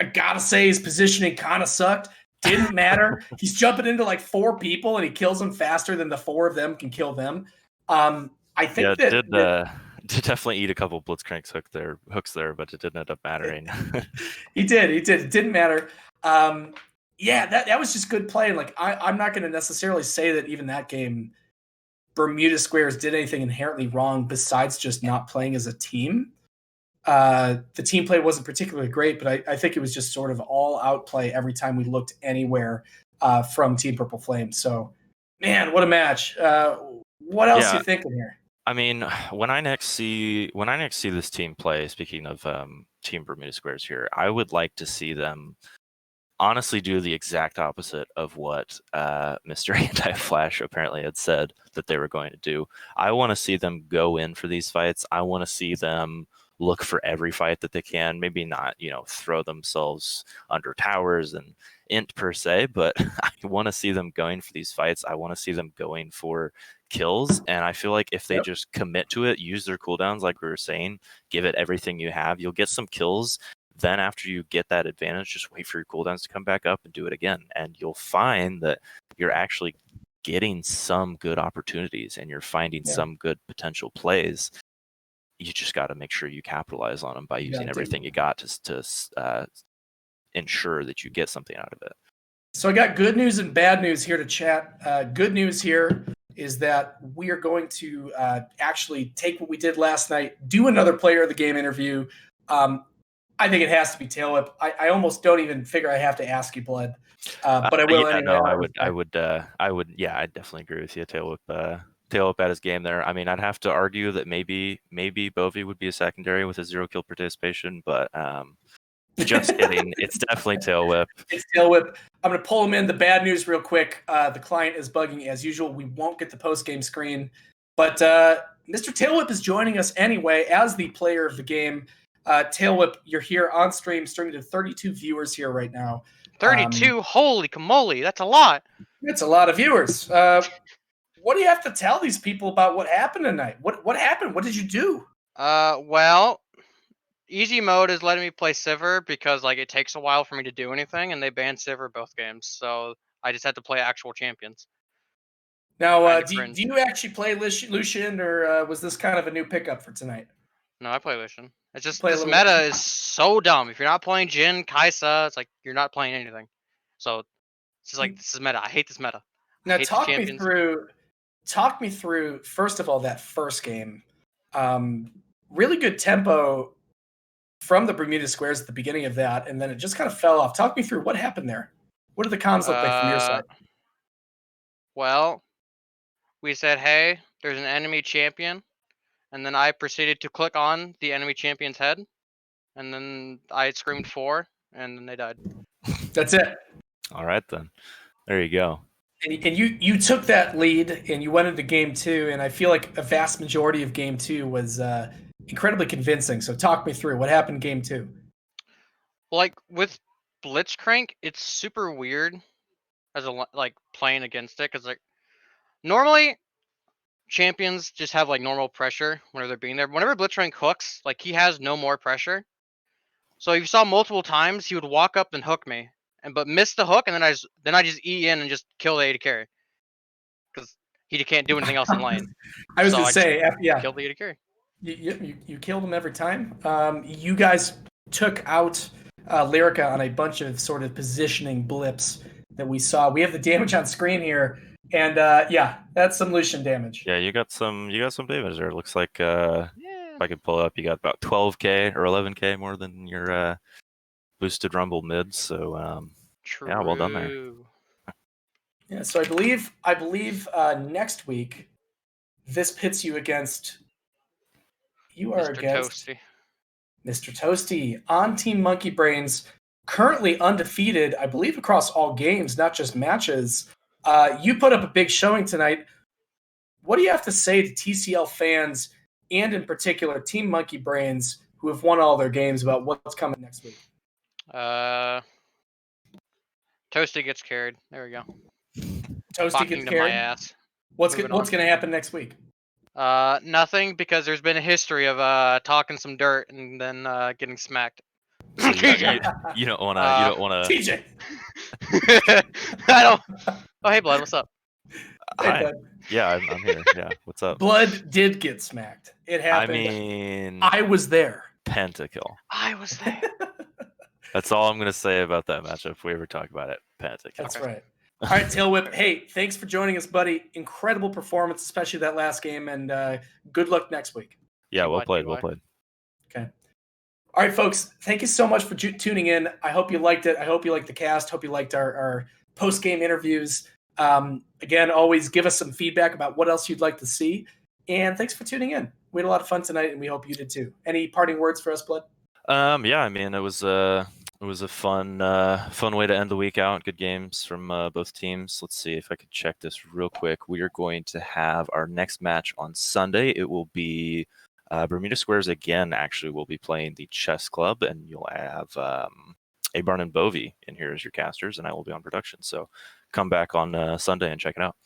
I gotta say his positioning kind of sucked. Didn't matter. He's jumping into like 4 people and he kills them faster than the 4 of them can kill them. I think did definitely eat a couple Blitzcrank hooks there, but it didn't end up mattering. He did. It didn't matter. Yeah, that was just good play. And like I'm not going to necessarily say that even that game, Bermudasquares did anything inherently wrong besides just not playing as a team. The team play wasn't particularly great, but I think it was just sort of all out play every time we looked anywhere from Team Purple Flame. So, man, what a match! What else are you thinking here? I mean, when I next see this team play, speaking of Team Bermudasquares here, I would like to see them honestly do the exact opposite of what Mr. Anti-Flash apparently had said that they were going to do. I want to see them go in for these fights. I want to see them look for every fight that they can. Maybe not, throw themselves under towers and int per se, but I want to see them going for these fights. I want to see them going for kills, and I feel like if they just commit to it, use their cooldowns like we were saying, give it everything you have, you'll get some kills. Then after you get that advantage, just wait for your cooldowns to come back up and do it again, and you'll find that you're actually getting some good opportunities and you're finding some good potential plays. You just got to make sure you capitalize on them by using everything you got to ensure that you get something out of it. So I got good news and bad news here to chat. Good news here is that we are going to actually take what we did last night, do another player of the game interview. I think it has to be Tail Whip. I almost don't even figure I have to ask you, Blood, but I will anyway. No, I would. Yeah, I definitely agree with you. Tail Whip at his game there. I mean, I'd have to argue that maybe Bovie would be a secondary with a 0 kill participation, but just kidding. It's definitely Tail Whip. It's Tail Whip. I'm going to pull him in. The bad news real quick. The client is bugging as usual. We won't get the post-game screen, but Mr. Tail Whip is joining us anyway as the player of the game. Tail Whip, you're here on streaming to 32 viewers here right now. 32? Holy camole, that's a lot. It's a lot of viewers. What do you have to tell these people about what happened tonight? What happened? What did you do? Well, easy mode is letting me play Sivir because it takes a while for me to do anything, and they banned Sivir both games, so I just had to play actual champions. Now, do you actually play Lucian, or was this kind of a new pickup for tonight? No, I play Lucian. It's just this meta is so dumb. If you're not playing Jhin, Kai'Sa, it's like you're not playing anything. So it's just this is meta. I hate this meta. Now talk me through first of all that first game. Really good tempo from the Bermudasquares at the beginning of that, and then it just kind of fell off. Talk me through what happened there. What did the comms look like from your side? Well, we said, hey, there's an enemy champion. And then I proceeded to click on the enemy champion's head. And then I screamed 4, and then they died. That's it. All right, then. There you go. And you took that lead, and you went into game 2, and I feel like a vast majority of game 2 was incredibly convincing. So talk me through what happened in game 2. With Blitzcrank, it's super weird as playing against it, because Normally, champions just have like normal pressure whenever they're being there. Whenever Blitzcrank hooks, like he has no more pressure. So you saw multiple times he would walk up and hook me, but miss the hook, and then I just E in and just kill the AD carry because he can't do anything else in lane. I was So gonna I just say, yeah, killed the AD carry. you killed him every time. You guys took out Lyrica on a bunch of sort of positioning blips that we saw. We have the damage on screen here, and yeah, that's some Lucian damage. Yeah, you got some damage there. It looks like Yeah. if I can pull it up, you got about 12k or 11k more than your boosted rumble mid. So True. yeah, well done there. Yeah, so I believe next week this pits you against. You are Mr. against Toasty. Mr. Toasty on Team Monkey Brains, currently undefeated, I believe, across all games, not just matches. You put up a big showing tonight. What do you have to say to TCL fans, and in particular Team Monkey Brains, who have won all their games, about what's coming next week? Toasty gets carried. There we go. Toasty Fucking gets to my carried. ass. What's Moving going on. to happen next week? Nothing, because there's been a history of talking some dirt and then getting smacked. So you don't want to. TJ. I don't. Oh, hey, Blood, what's up? Hey, Hi. bud. Yeah, I'm here. Yeah, what's up? Blood did get smacked. It happened. I mean, I was there. pentakill. I was there. That's all I'm gonna say about that matchup. If we ever talk about it, pentakill. That's right. All right, Tail Whip. Hey, thanks for joining us, buddy. Incredible performance, especially that last game, and good luck next week. Yeah, TY. well played. Well played. Okay. All right, folks. Thank you so much for tuning in. I hope you liked it. I hope you liked the cast. Hope you liked our post-game interviews. Again, always give us some feedback about what else you'd like to see. And thanks for tuning in. We had a lot of fun tonight, and we hope you did too. Any parting words for us, Blood? Yeah, I mean, it was a fun way to end the week out. Good games from both teams. Let's see if I could check this real quick. We are going to have our next match on Sunday. It will be Bermudasquares again. Actually, will be playing the Chess Club, and you'll have Abarn and Bovey in here as your casters, and I will be on production. So come back on Sunday and check it out.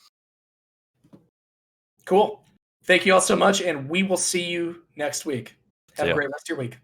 Cool. Thank you all so much, and we will see you next week. Have a great rest of your week.